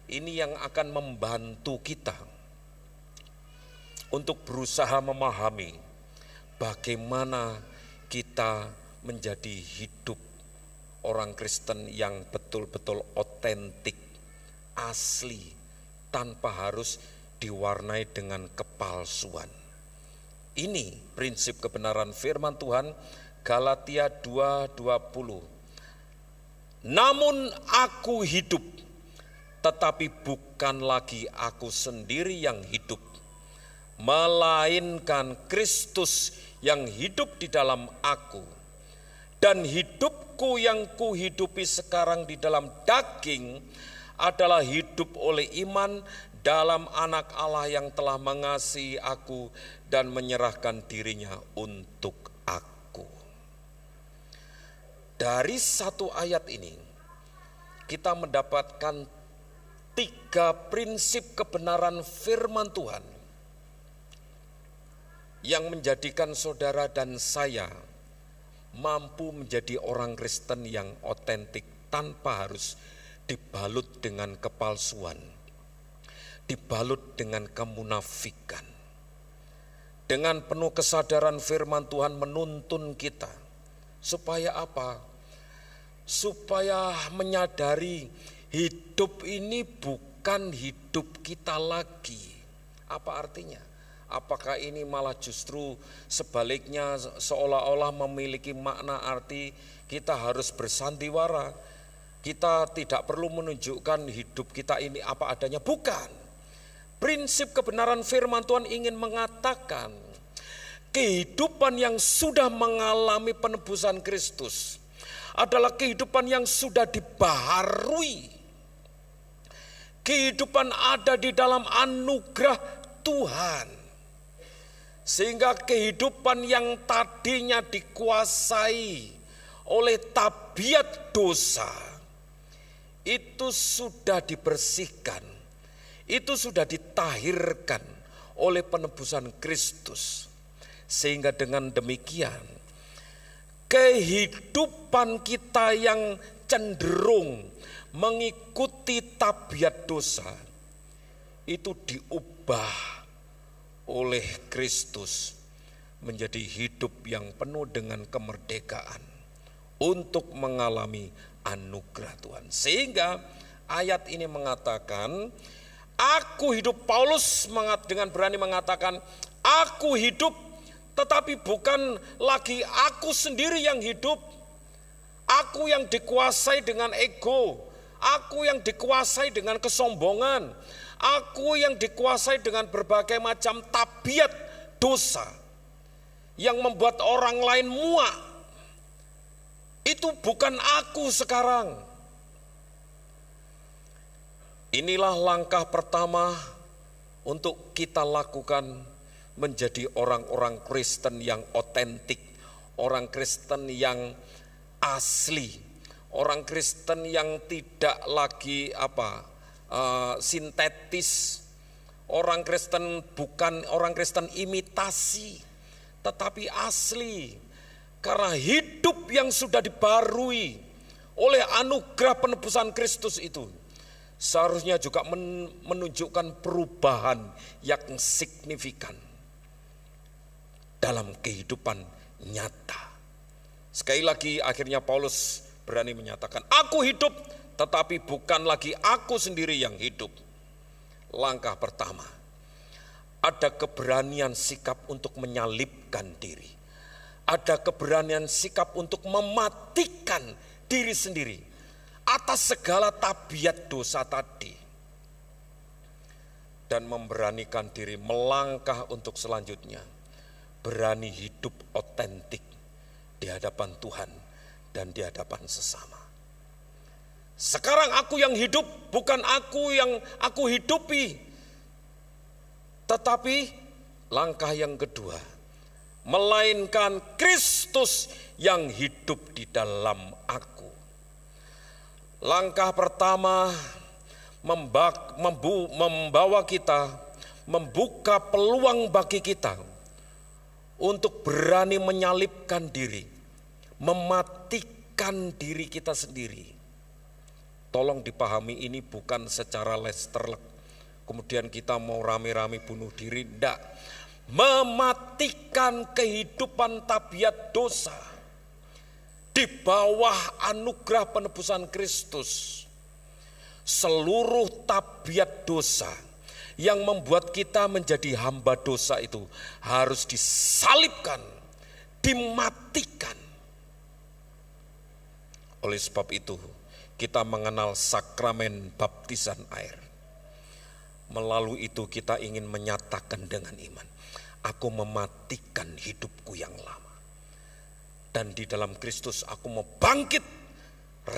Ini yang akan membantu kita untuk berusaha memahami bagaimana kita menjadi hidup orang Kristen yang betul-betul otentik asli tanpa harus diwarnai dengan kepalsuan. Ini prinsip kebenaran firman Tuhan, Galatia 2:20. Namun aku hidup, tetapi bukan lagi aku sendiri yang hidup, melainkan Kristus yang hidup di dalam aku. Dan hidupku yang kuhidupi sekarang di dalam daging adalah hidup oleh iman dalam Anak Allah yang telah mengasihi aku dan menyerahkan dirinya untuk aku. Dari satu ayat ini kita mendapatkan 3 prinsip kebenaran firman Tuhan yang menjadikan saudara dan saya mampu menjadi orang Kristen yang otentik tanpa harus dibalut dengan kepalsuan, dibalut dengan kemunafikan. Dengan penuh kesadaran firman Tuhan menuntun kita. Supaya apa? Supaya menyadari hidup ini bukan hidup kita lagi. Apa artinya? Apakah ini malah justru sebaliknya seolah-olah memiliki makna arti kita harus bersandiwara, kita tidak perlu menunjukkan hidup kita ini apa adanya? Bukan. Prinsip kebenaran firman Tuhan ingin mengatakan kehidupan yang sudah mengalami penebusan Kristus adalah kehidupan yang sudah dibaharui. Kehidupan ada di dalam anugerah Tuhan. Sehingga kehidupan yang tadinya dikuasai oleh tabiat dosa itu sudah dibersihkan, itu sudah ditahirkan oleh penebusan Kristus. Sehingga dengan demikian kehidupan kita yang cenderung mengikuti tabiat dosa itu diubah oleh Kristus menjadi hidup yang penuh dengan kemerdekaan untuk mengalami anugerah Tuhan. Sehingga ayat ini mengatakan, aku hidup, Paulus dengan berani mengatakan, aku hidup, tetapi bukan lagi aku sendiri yang hidup. Aku yang dikuasai dengan ego, aku yang dikuasai dengan kesombongan, aku yang dikuasai dengan berbagai macam tabiat dosa yang membuat orang lain muak. Itu bukan aku sekarang. Inilah langkah pertama untuk kita lakukan menjadi orang-orang Kristen yang otentik, orang Kristen yang asli, orang Kristen yang tidak lagi sintetis, orang Kristen bukan orang Kristen imitasi, tetapi asli. Karena hidup yang sudah dibarui oleh anugerah penebusan Kristus itu seharusnya juga menunjukkan perubahan yang signifikan dalam kehidupan nyata. Sekali lagi akhirnya Paulus berani menyatakan, aku hidup tetapi bukan lagi aku sendiri yang hidup. Langkah pertama, ada keberanian sikap untuk menyalibkan diri. Ada keberanian sikap untuk mematikan diri sendiri atas segala tabiat dosa tadi. Dan memberanikan diri melangkah untuk selanjutnya. Berani hidup otentik di hadapan Tuhan dan di hadapan sesama. Sekarang aku yang hidup, bukan aku yang aku hidupi. Tetapi langkah yang kedua, melainkan Kristus yang hidup di dalam aku. Langkah pertama membawa kita, membuka peluang bagi kita untuk berani menyalibkan diri, mematikan diri kita sendiri. Tolong dipahami, ini bukan secara lesterlek, kemudian kita mau rame-rame bunuh diri, enggak. Mematikan kehidupan tabiat dosa di bawah anugerah penebusan Kristus, seluruh tabiat dosa yang membuat kita menjadi hamba dosa itu harus disalibkan, dimatikan. Oleh sebab itu, kita mengenal sakramen baptisan air. Melalui itu kita ingin menyatakan dengan iman, aku mematikan hidupku yang lama. Dan di dalam Kristus aku mau bangkit,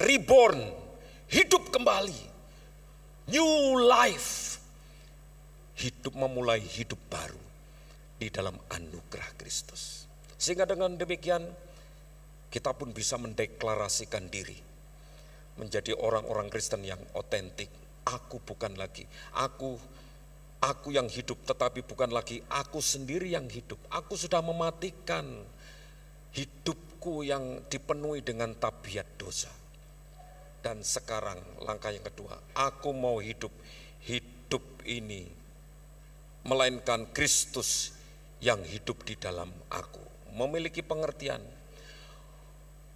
reborn, hidup kembali, new life. Hidup memulai hidup baru di dalam anugerah Kristus. Sehingga dengan demikian kita pun bisa mendeklarasikan diri menjadi orang-orang Kristen yang otentik. Aku bukan lagi, aku yang hidup, tetapi bukan lagi aku sendiri yang hidup. Aku sudah mematikan hidupku yang dipenuhi dengan tabiat dosa. Dan sekarang langkah yang kedua, aku mau hidup ini melainkan Kristus yang hidup di dalam aku. Memiliki pengertian,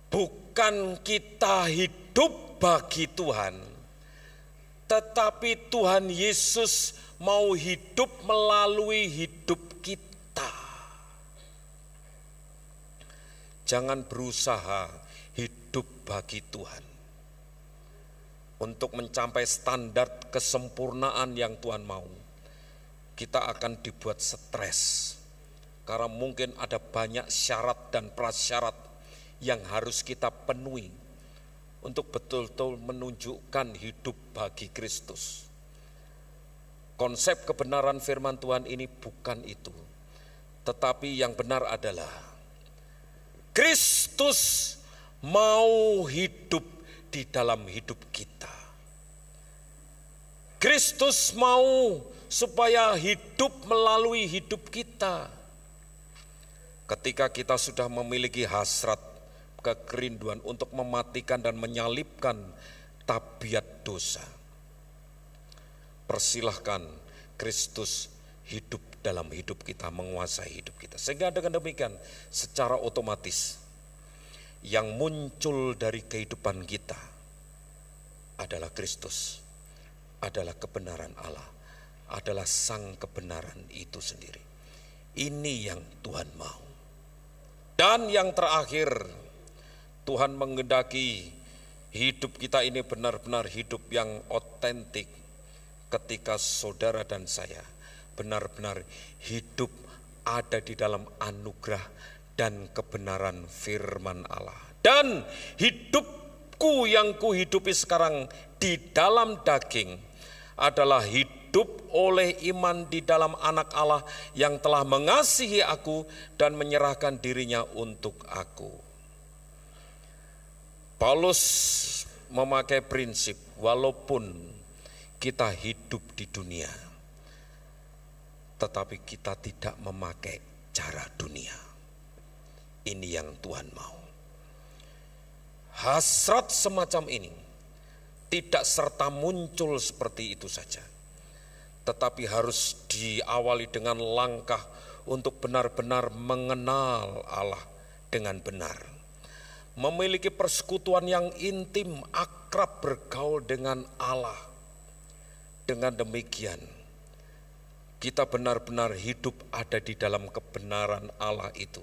bukan kita hidup bagi Tuhan, tetapi Tuhan Yesus mau hidup melalui hidup kita. Jangan berusaha hidup bagi Tuhan untuk mencapai standar kesempurnaan yang Tuhan mau. Kita akan dibuat stres karena mungkin ada banyak syarat dan prasyarat yang harus kita penuhi untuk betul-betul menunjukkan hidup bagi Kristus. Konsep kebenaran firman Tuhan ini bukan itu, tetapi yang benar adalah Kristus mau hidup di dalam hidup kita. Kristus mau supaya hidup melalui hidup kita. Ketika kita sudah memiliki hasrat, kekerinduan untuk mematikan dan menyalibkan tabiat dosa, persilahkan Kristus hidup dalam hidup kita, menguasai hidup kita. Sehingga dengan demikian secara otomatis yang muncul dari kehidupan kita adalah Kristus, adalah kebenaran Allah, adalah sang kebenaran itu sendiri. Ini yang Tuhan mau. Dan yang terakhir, Tuhan menghendaki hidup kita ini benar-benar hidup yang otentik ketika saudara dan saya benar-benar hidup ada di dalam anugerah dan kebenaran firman Allah. Dan hidupku yang kuhidupi sekarang di dalam daging adalah hidup oleh iman di dalam anak Allah yang telah mengasihi aku dan menyerahkan dirinya untuk aku. Paulus memakai prinsip, walaupun kita hidup di dunia, tetapi kita tidak memakai cara dunia. Ini yang Tuhan mau. Hasrat semacam ini tidak serta muncul seperti itu saja, tetapi harus diawali dengan langkah untuk benar-benar mengenal Allah dengan benar. Memiliki persekutuan yang intim, akrab bergaul dengan Allah. Dengan demikian, kita benar-benar hidup ada di dalam kebenaran Allah itu,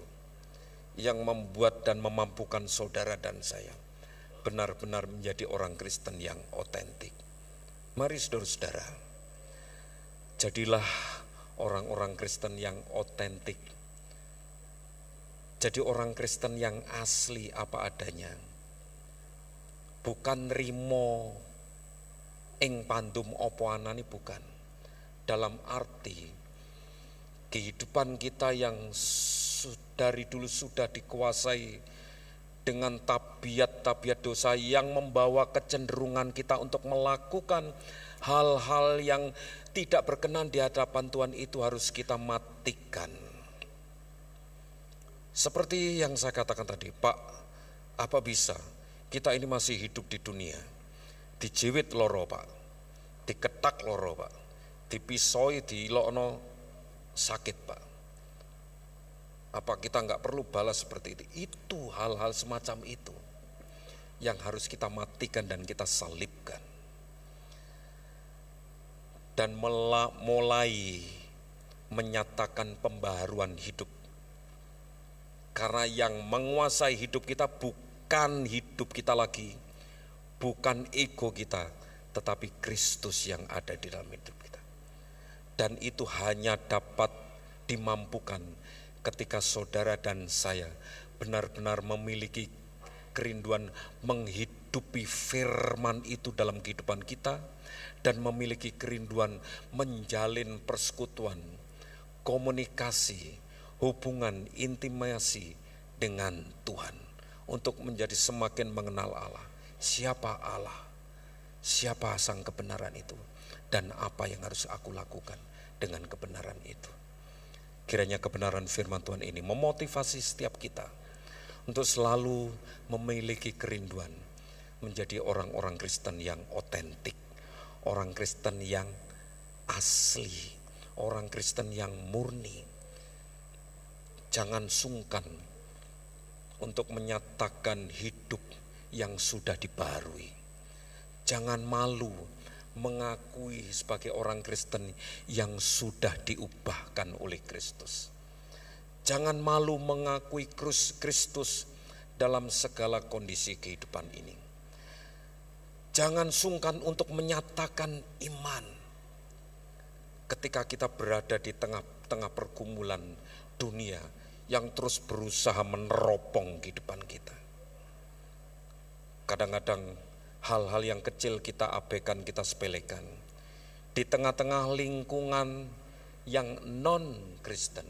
yang membuat dan memampukan saudara dan saya benar-benar menjadi orang Kristen yang otentik. Mari saudara-saudara, jadilah orang-orang Kristen yang otentik. Jadi orang Kristen yang asli apa adanya. Bukan rimo ing pandum opo anani, bukan. Dalam arti kehidupan kita yang dari dulu sudah dikuasai dengan tabiat-tabiat dosa yang membawa kecenderungan kita untuk melakukan hal-hal yang tidak berkenan di hadapan Tuhan, itu harus kita matikan. Seperti yang saya katakan tadi, Pak, apa bisa kita ini masih hidup di dunia, dijiwit loro Pak, diketak loro Pak, dipisoi, dilokno sakit Pak. Apa kita nggak perlu balas seperti itu? Itu hal-hal semacam itu yang harus kita matikan dan kita salibkan. dan mulai menyatakan pembaharuan hidup. Karena yang menguasai hidup kita bukan hidup kita lagi, bukan ego kita, tetapi Kristus yang ada di dalam hidup kita. Dan itu hanya dapat dimampukan ketika saudara dan saya benar-benar memiliki kerinduan menghidupi firman itu dalam kehidupan kita, dan memiliki kerinduan menjalin persekutuan, komunikasi, hubungan, intimasi dengan Tuhan untuk menjadi semakin mengenal Allah. Siapa Allah? Siapa sang kebenaran itu? Dan apa yang harus aku lakukan dengan kebenaran itu? Kiranya kebenaran firman Tuhan ini memotivasi setiap kita untuk selalu memiliki kerinduan menjadi orang-orang Kristen yang otentik, orang Kristen yang asli, orang Kristen yang murni. Jangan sungkan untuk menyatakan hidup yang sudah dibaharui. Jangan malu mengakui sebagai orang Kristen yang sudah diubahkan oleh Kristus. Jangan malu mengakui Kristus dalam segala kondisi kehidupan ini. Jangan sungkan untuk menyatakan iman ketika kita berada di tengah-tengah pergumulan dunia yang terus berusaha meneropong kehidupan kita. Kadang-kadang hal-hal yang kecil kita abaikan, kita sepelekan. Di tengah-tengah lingkungan yang non-Kristen,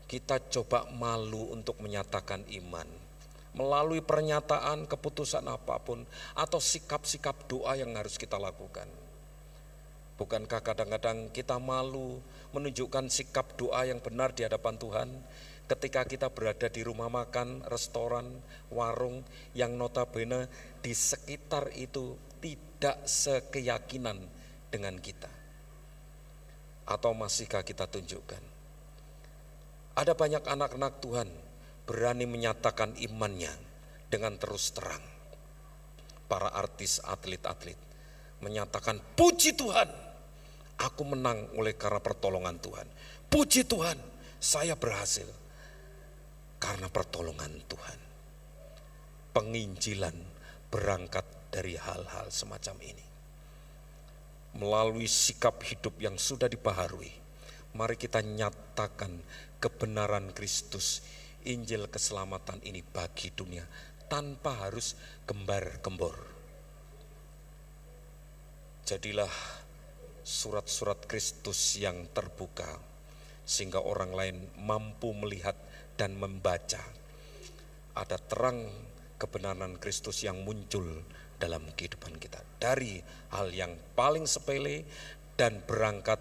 kita coba malu untuk menyatakan iman melalui pernyataan, keputusan apapun, atau sikap-sikap doa yang harus kita lakukan. Bukankah kadang-kadang kita malu menunjukkan sikap doa yang benar di hadapan Tuhan ketika kita berada di rumah makan, restoran, warung yang notabene di sekitar itu tidak sekeyakinan dengan kita? Atau masihkah kita tunjukkan? Ada banyak anak-anak Tuhan berani menyatakan imannya dengan terus terang. Para artis, atlet-atlet menyatakan, puji Tuhan, aku menang oleh karena pertolongan Tuhan. Puji Tuhan, saya berhasil karena pertolongan Tuhan. Penginjilan berangkat dari hal-hal semacam ini. Melalui sikap hidup yang sudah dibaharui, mari kita nyatakan kebenaran Kristus, Injil keselamatan ini bagi dunia tanpa harus gembar-gembor. Jadilah surat-surat Kristus yang terbuka sehingga orang lain mampu melihat dan membaca. Ada terang kebenaran Kristus yang muncul dalam kehidupan kita dari hal yang paling sepele dan berangkat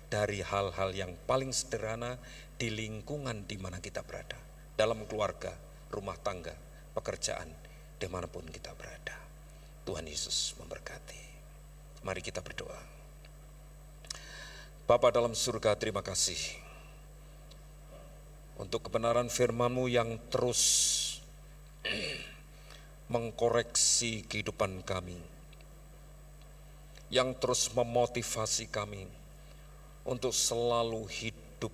dari hal-hal yang paling sederhana di lingkungan di mana kita berada, dalam keluarga, rumah tangga, pekerjaan, dimanapun kita berada. Tuhan Yesus memberkati. Mari kita berdoa. Bapa dalam surga, terima kasih untuk kebenaran firman-Mu yang terus mengkoreksi kehidupan kami, yang terus memotivasi kami untuk selalu hidup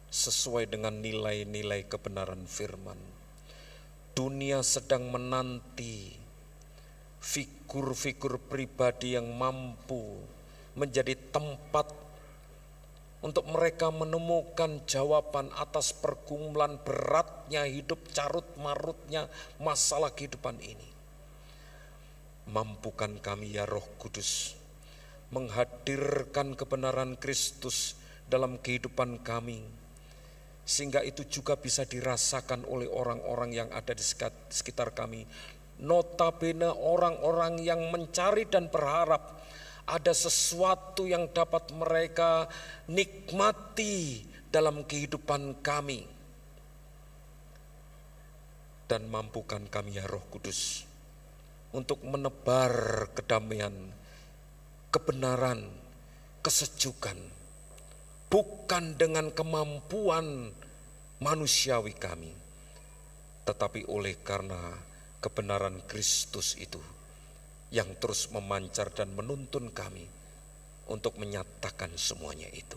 sesuai dengan nilai-nilai kebenaran firman. Dunia sedang menanti figur-figur pribadi yang mampu menjadi tempat untuk mereka menemukan jawaban atas pergumulan beratnya hidup, carut marutnya masalah kehidupan ini. Mampukan kami ya Roh Kudus menghadirkan kebenaran Kristus dalam kehidupan kami, sehingga itu juga bisa dirasakan oleh orang-orang yang ada di sekitar kami. Notabene orang-orang yang mencari dan berharap ada sesuatu yang dapat mereka nikmati dalam kehidupan kami. Dan mampukan kami ya Roh Kudus untuk menebar kedamaian, kebenaran, kesejukan, bukan dengan kemampuan manusiawi kami, tetapi oleh karena kebenaran Kristus itu yang terus memancar dan menuntun kami untuk menyatakan semuanya itu.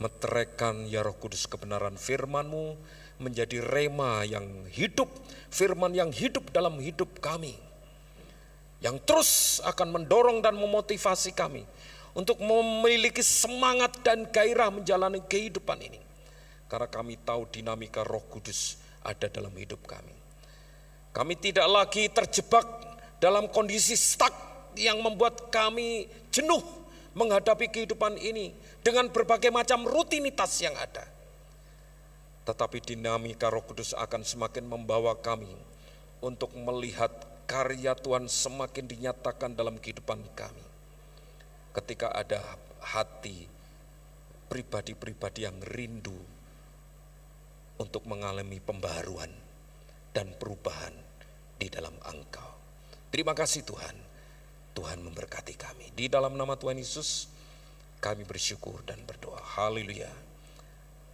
Meteraikan ya Roh Kudus kebenaran firman-Mu menjadi rema yang hidup, firman yang hidup dalam hidup kami, yang terus akan mendorong dan memotivasi kami untuk memiliki semangat dan gairah menjalani kehidupan ini. Karena kami tahu dinamika Roh Kudus ada dalam hidup kami. Kami tidak lagi terjebak dalam kondisi stuck yang membuat kami jenuh menghadapi kehidupan ini dengan berbagai macam rutinitas yang ada. Tetapi dinamika Roh Kudus akan semakin membawa kami untuk melihat karya Tuhan semakin dinyatakan dalam kehidupan kami. Ketika ada hati pribadi-pribadi yang rindu untuk mengalami pembaharuan dan perubahan di dalam Engkau. Terima kasih Tuhan. Tuhan memberkati kami. Di dalam nama Tuhan Yesus kami bersyukur dan berdoa. Haleluya.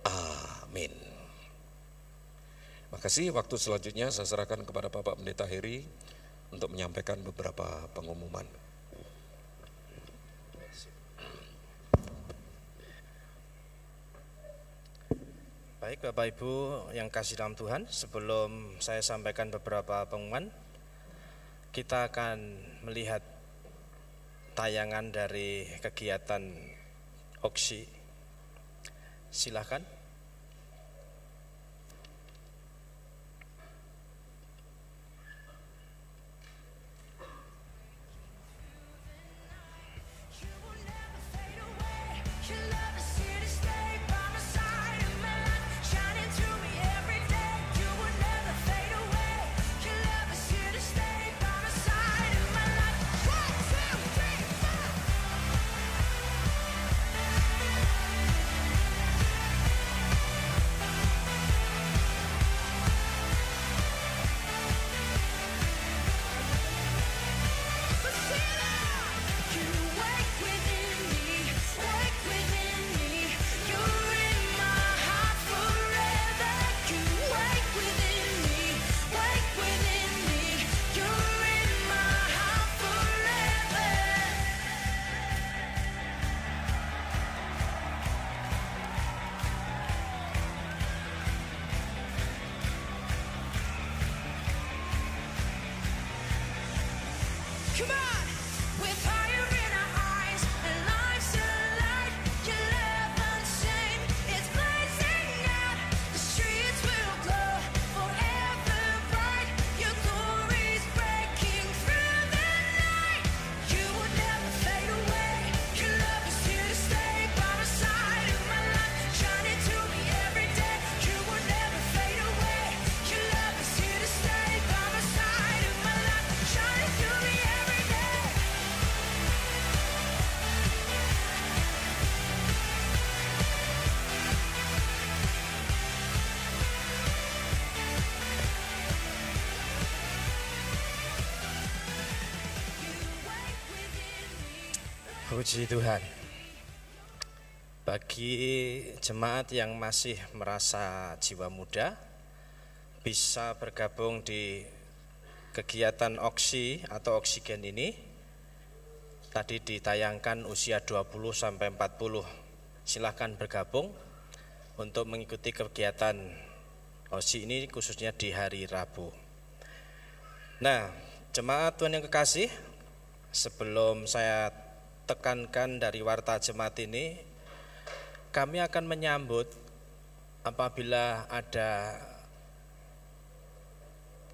Amin. Makasih. Waktu selanjutnya saya serahkan kepada Bapak Pendeta Heri untuk menyampaikan beberapa pengumuman. Baik Bapak Ibu yang kasih dalam Tuhan, sebelum saya sampaikan beberapa pengumuman, kita akan melihat tayangan dari kegiatan Oksi. Silakan. Come on! With fire in our eyes and lives alive, your love unchained, it's blazing out. The streets will glow forever bright. Your glory's breaking through the night. You will never fade away. Your love is here to stay by my side in my life, shining to me every day. You will never fade away. Your love is here to stay by my side in my life, shining to me every day. Puji Tuhan. Bagi jemaat yang masih merasa jiwa muda, bisa bergabung di kegiatan Oksi atau Oksigen ini. Tadi ditayangkan usia 20 sampai 40. Silahkan bergabung untuk mengikuti kegiatan Oksi ini khususnya di hari Rabu. Nah, jemaat Tuhan yang kekasih, sebelum saya tekankan dari warta jemaat ini, kami akan menyambut apabila ada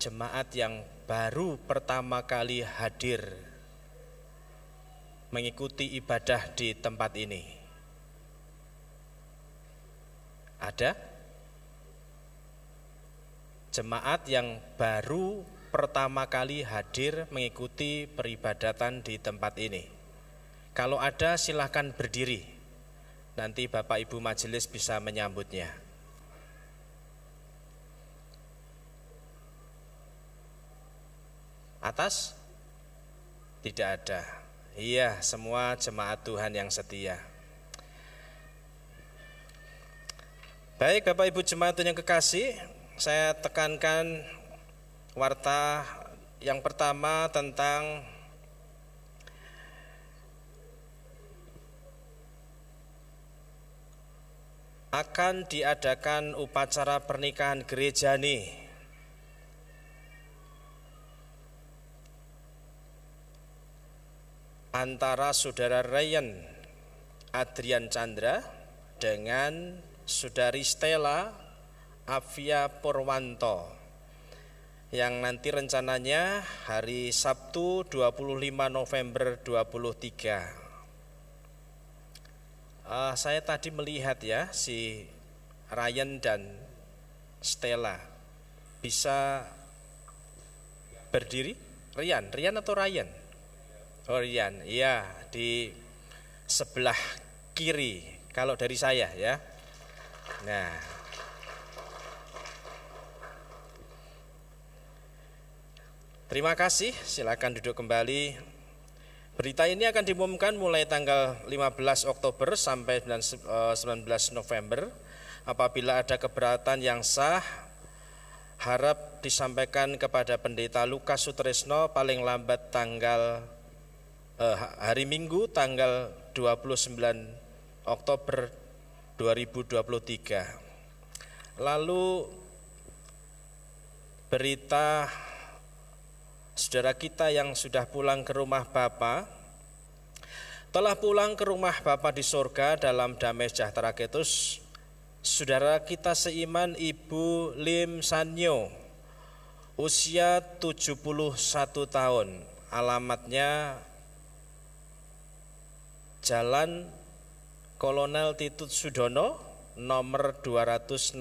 jemaat yang baru pertama kali hadir mengikuti ibadah di tempat ini. Ada jemaat yang baru pertama kali hadir mengikuti peribadatan di tempat ini. Kalau ada silahkan berdiri, nanti Bapak Ibu Majelis bisa menyambutnya. Atas? Tidak ada. Iya, semua jemaat Tuhan yang setia. Baik Bapak Ibu jemaat Tuhan yang kekasih, saya tekankan warta yang pertama tentang akan diadakan upacara pernikahan gerejani antara Saudara Ryan Adrian Chandra dengan Saudari Stella Avia Purwanto, yang nanti rencananya hari Sabtu 25 November 23. Saya tadi melihat ya, si Ryan dan Stella bisa berdiri. Rian atau Ryan? Oh Rian, iya, di sebelah kiri kalau dari saya ya. Nah, terima kasih, silakan duduk kembali. Berita ini akan diumumkan mulai tanggal 15 Oktober sampai 19 November. Apabila ada keberatan yang sah, harap disampaikan kepada Pendeta Lukas Sutresno paling lambat hari Minggu tanggal 29 Oktober 2023. Lalu berita saudara kita yang sudah pulang ke rumah Bapa, telah pulang ke rumah Bapa di surga dalam damai sejahtera Kristus, saudara kita seiman Ibu Lim Sanyo, usia 71 tahun, alamatnya Jalan Kolonel Titut Sudono, nomor 261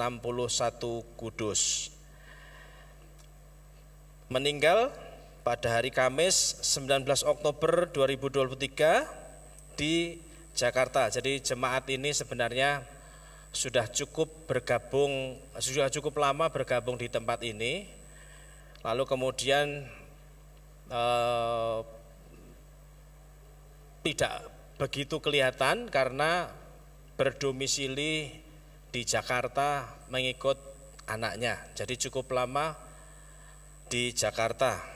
Kudus. Meninggal pada hari Kamis 19 Oktober 2023 di Jakarta. Jadi jemaat ini sebenarnya sudah cukup lama bergabung di tempat ini. Lalu kemudian tidak begitu kelihatan karena berdomisili di Jakarta mengikut anaknya. Jadi cukup lama di Jakarta.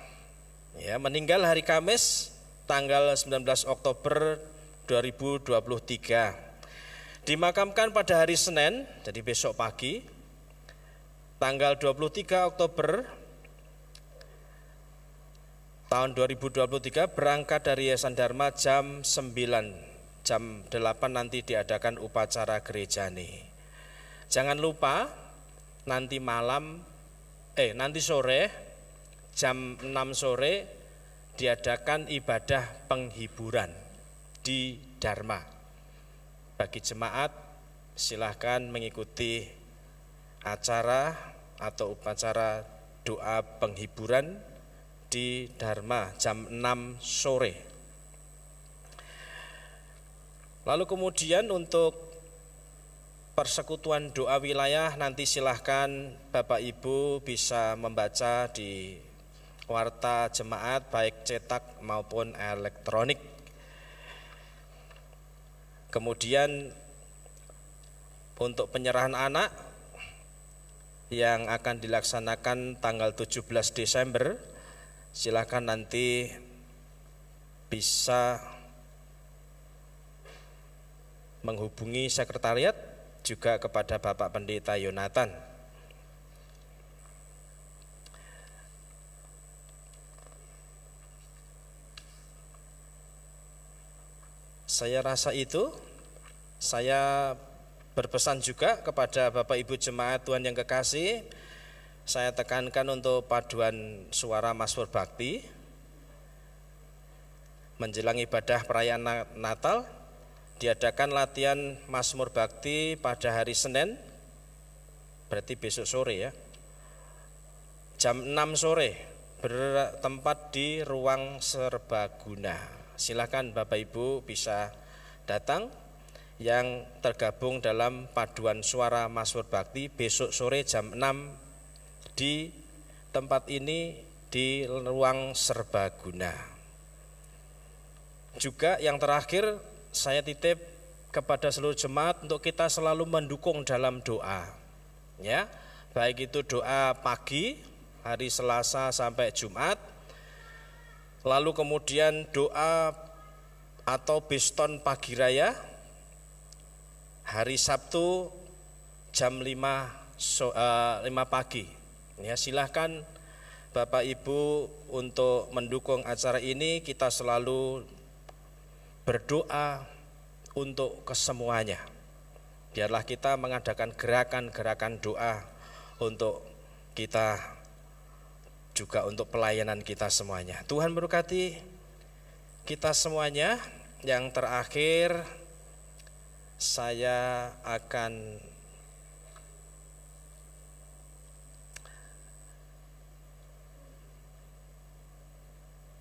Ya, meninggal hari Kamis tanggal 19 Oktober 2023. Dimakamkan pada hari Senin, jadi besok pagi, tanggal 23 Oktober tahun 2023, berangkat dari Yayasan Dharma jam 9, jam 8 nanti diadakan upacara gerejani. Jangan lupa nanti sore jam 6 sore diadakan ibadah penghiburan di Dharma. Bagi jemaat silahkan mengikuti acara atau upacara doa penghiburan di Dharma jam 6 sore. Lalu kemudian untuk persekutuan doa wilayah nanti silahkan Bapak Ibu bisa membaca di warta jemaat baik cetak maupun elektronik. Kemudian untuk penyerahan anak yang akan dilaksanakan tanggal 17 Desember, silakan nanti bisa menghubungi sekretariat juga kepada Bapak Pendeta Yonatan. Saya rasa itu. Saya berpesan juga kepada Bapak Ibu jemaat Tuhan yang kekasih, saya tekankan untuk paduan suara Mazmur Bakti menjelang ibadah perayaan Natal. Diadakan latihan Mazmur Bakti pada hari Senin, berarti besok sore ya, jam 6 sore, bertempat di ruang serbaguna. Silakan Bapak Ibu bisa datang yang tergabung dalam paduan suara Mazmur Bakti besok sore jam 6 di tempat ini di ruang serbaguna. Juga yang terakhir saya titip kepada seluruh jemaat untuk kita selalu mendukung dalam doa. Ya, baik itu doa pagi hari Selasa sampai Jumat, lalu kemudian doa atau Biston pagi raya hari Sabtu jam 5 pagi. Ya, silahkan Bapak Ibu untuk mendukung acara ini. Kita selalu berdoa untuk kesemuanya. Biarlah kita mengadakan gerakan-gerakan doa untuk kita, juga untuk pelayanan kita semuanya. Tuhan berkati kita semuanya. Yang terakhir, saya akan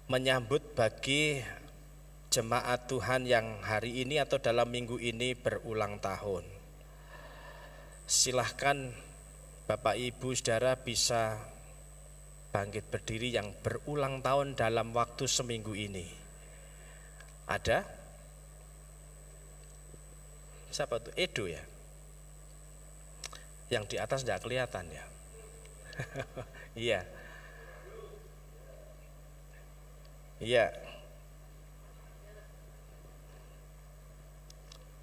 menyambut bagi jemaat Tuhan yang hari ini atau dalam minggu ini berulang tahun. Silahkan Bapak Ibu Saudara bisa bangkit berdiri yang berulang tahun dalam waktu seminggu ini. Ada? Siapa tuh? Edo ya? Yang di atas tidak kelihatan ya? Iya. Iya.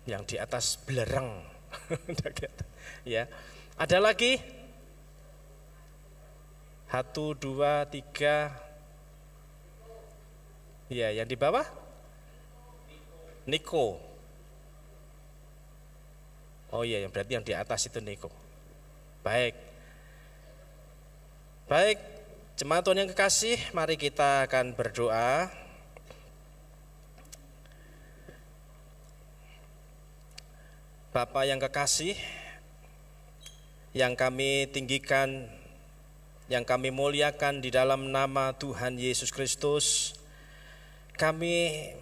Yang di atas belereng. Ya. Ada lagi? 1, 2, 3. Ya, yang di bawah? Niko. Oh iya, berarti yang di atas itu Niko. Baik. Baik, jemaat Tuhan yang kekasih, mari kita akan berdoa. Bapa yang kekasih, yang kami tinggikan, yang kami muliakan di dalam nama Tuhan Yesus Kristus, kami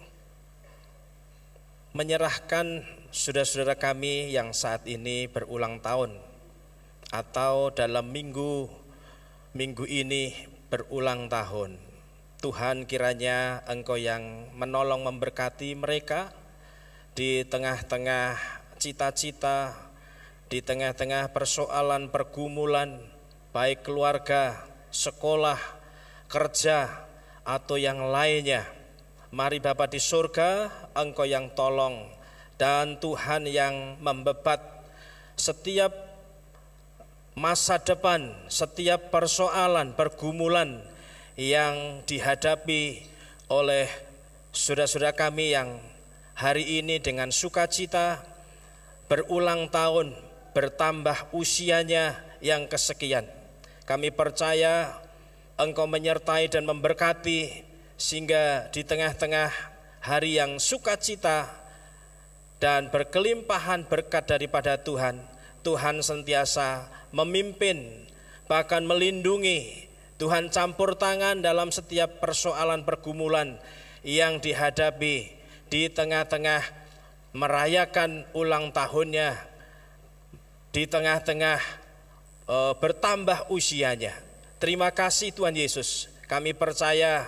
menyerahkan saudara-saudara kami yang saat ini berulang tahun atau dalam minggu ini berulang tahun. Tuhan, kiranya Engkau yang menolong memberkati mereka di tengah-tengah cita-cita, di tengah-tengah persoalan pergumulan, baik keluarga, sekolah, kerja, atau yang lainnya. Mari Bapa di surga, Engkau yang tolong, dan Tuhan yang membebat setiap masa depan, setiap persoalan, pergumulan yang dihadapi oleh saudara-saudara kami yang hari ini dengan sukacita berulang tahun, bertambah usianya yang kesekian. Kami percaya Engkau menyertai dan memberkati, sehingga di tengah-tengah hari yang sukacita dan berkelimpahan berkat daripada Tuhan, Tuhan sentiasa memimpin, bahkan melindungi. Tuhan campur tangan dalam setiap persoalan pergumulan yang dihadapi di tengah-tengah merayakan ulang tahunnya, di tengah-tengah bertambah usianya. Terima kasih Tuhan Yesus. Kami percaya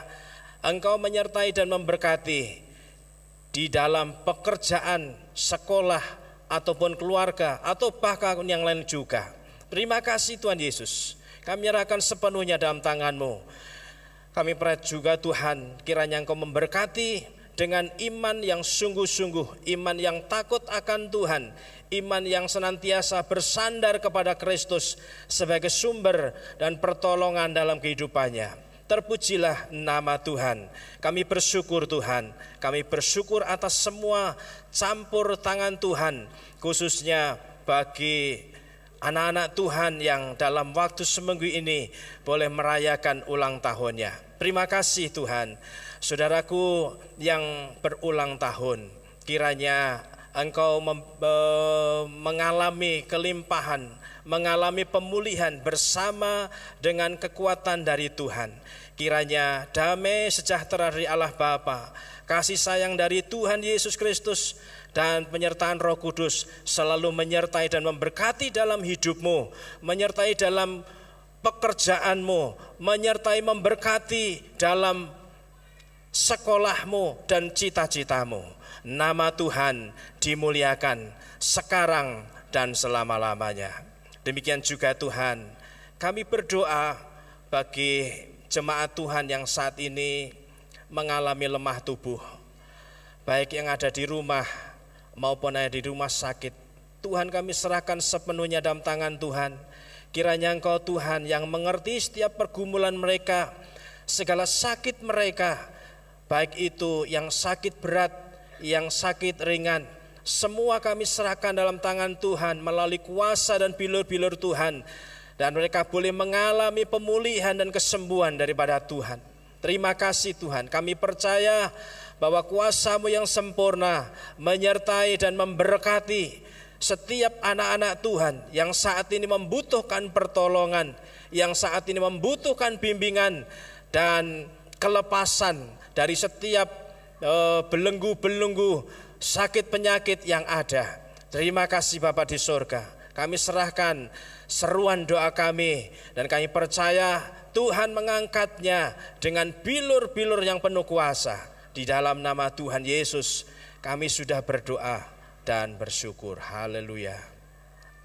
Engkau menyertai dan memberkati di dalam pekerjaan, sekolah, ataupun keluarga, atau bahkan yang lain juga. Terima kasih Tuhan Yesus. Kami nyerahkan sepenuhnya dalam tangan-Mu. Kami percaya juga Tuhan, kiranya Engkau memberkati dengan iman yang sungguh-sungguh, iman yang takut akan Tuhan, iman yang senantiasa bersandar kepada Kristus sebagai sumber dan pertolongan dalam kehidupannya. Terpujilah nama Tuhan. Kami bersyukur Tuhan. Kami bersyukur atas semua campur tangan Tuhan, khususnya bagi anak-anak Tuhan yang dalam waktu seminggu ini boleh merayakan ulang tahunnya. Terima kasih Tuhan. Saudaraku yang berulang tahun, kiranya engkau mengalami kelimpahan, mengalami pemulihan bersama dengan kekuatan dari Tuhan. Kiranya damai sejahtera dari Allah Bapa, kasih sayang dari Tuhan Yesus Kristus, dan penyertaan Roh Kudus selalu menyertai dan memberkati dalam hidupmu, menyertai dalam pekerjaanmu, menyertai memberkati dalam sekolahmu dan cita-citamu. Nama Tuhan dimuliakan sekarang dan selama-lamanya. Demikian juga Tuhan, kami berdoa bagi jemaat Tuhan yang saat ini mengalami lemah tubuh, baik yang ada di rumah maupun ada di rumah sakit. Tuhan kami serahkan sepenuhnya dalam tangan Tuhan. Kiranya Engkau Tuhan yang mengerti setiap pergumulan mereka, segala sakit mereka, baik itu yang sakit berat, yang sakit ringan, semua kami serahkan dalam tangan Tuhan melalui kuasa dan bilur-bilur Tuhan. Dan mereka boleh mengalami pemulihan dan kesembuhan daripada Tuhan. Terima kasih Tuhan, kami percaya bahwa kuasa-Mu yang sempurna menyertai dan memberkati setiap anak-anak Tuhan yang saat ini membutuhkan pertolongan, yang saat ini membutuhkan bimbingan dan kelepasan dari setiap belenggu-belenggu sakit penyakit yang ada. Terima kasih Bapa di surga. Kami serahkan seruan doa kami dan kami percaya Tuhan mengangkatnya dengan bilur-bilur yang penuh kuasa. Di dalam nama Tuhan Yesus kami sudah berdoa dan bersyukur. Haleluya.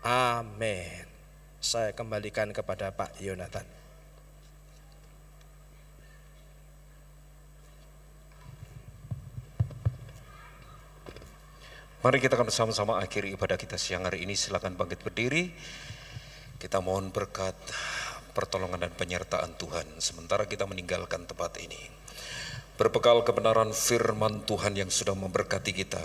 Amin. Saya kembalikan kepada Pak Yonatan. Mari kita akan bersama-sama akhiri ibadah kita siang hari ini. Silakan bangkit berdiri. Kita mohon berkat, pertolongan dan penyertaan Tuhan sementara kita meninggalkan tempat ini. Berbekal kebenaran firman Tuhan yang sudah memberkati kita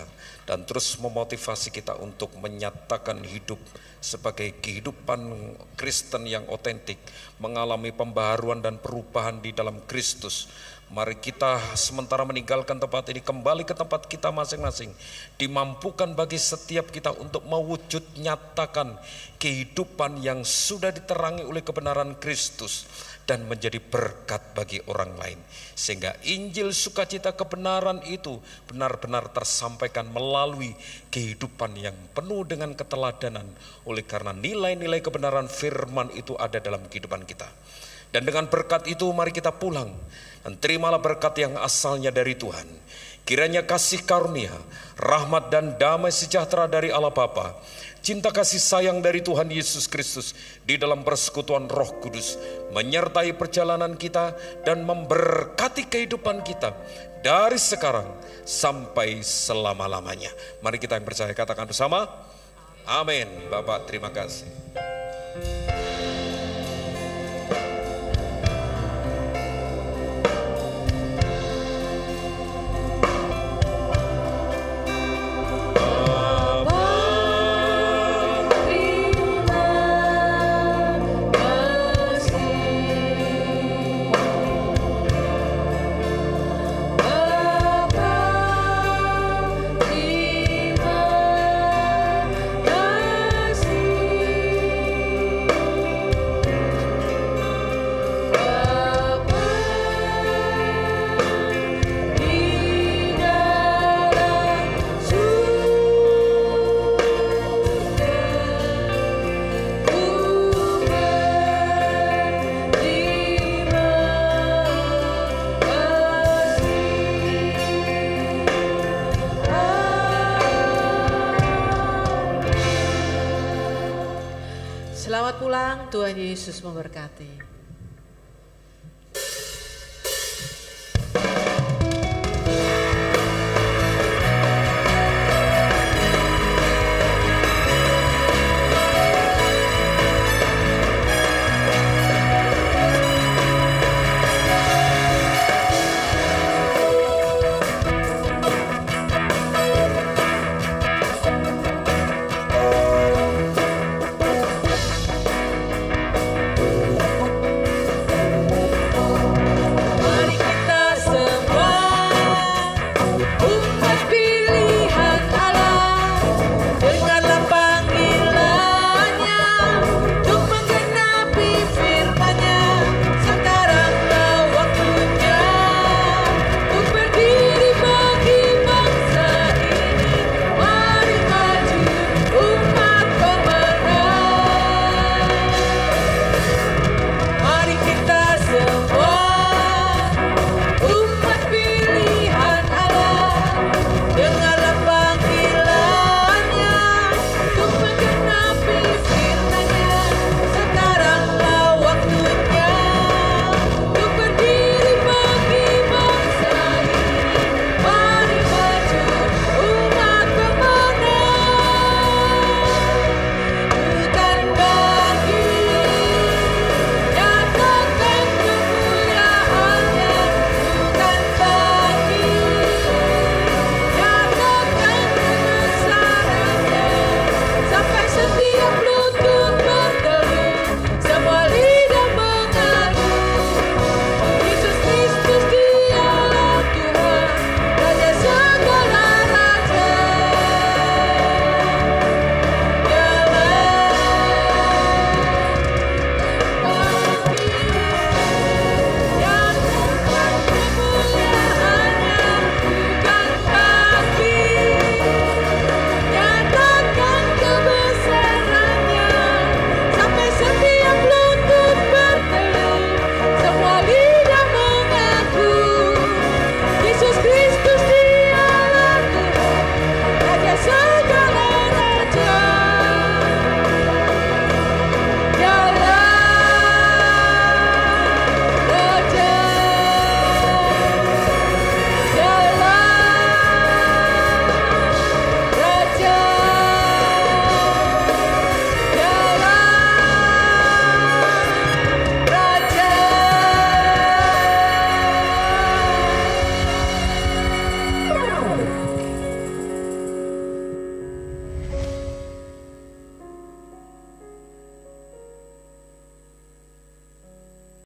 dan terus memotivasi kita untuk menyatakan hidup sebagai kehidupan Kristen yang otentik, mengalami pembaharuan dan perubahan di dalam Kristus. Mari kita sementara meninggalkan tempat ini kembali ke tempat kita masing-masing. Dimampukan bagi setiap kita untuk mewujud nyatakan kehidupan yang sudah diterangi oleh kebenaran Kristus dan menjadi berkat bagi orang lain. Sehingga Injil sukacita kebenaran itu benar-benar tersampaikan melalui kehidupan yang penuh dengan keteladanan. Oleh karena nilai-nilai kebenaran firman itu ada dalam kehidupan kita. Dan dengan berkat itu mari kita pulang dan terimalah berkat yang asalnya dari Tuhan. Kiranya kasih karunia, rahmat dan damai sejahtera dari Allah Bapa, cinta kasih sayang dari Tuhan Yesus Kristus di dalam persekutuan Roh Kudus menyertai perjalanan kita dan memberkati kehidupan kita dari sekarang sampai selama-lamanya. Mari kita yang percaya katakan bersama, amin. Bapak terima kasih. Selamat pulang, Tuhan Yesus memberkati.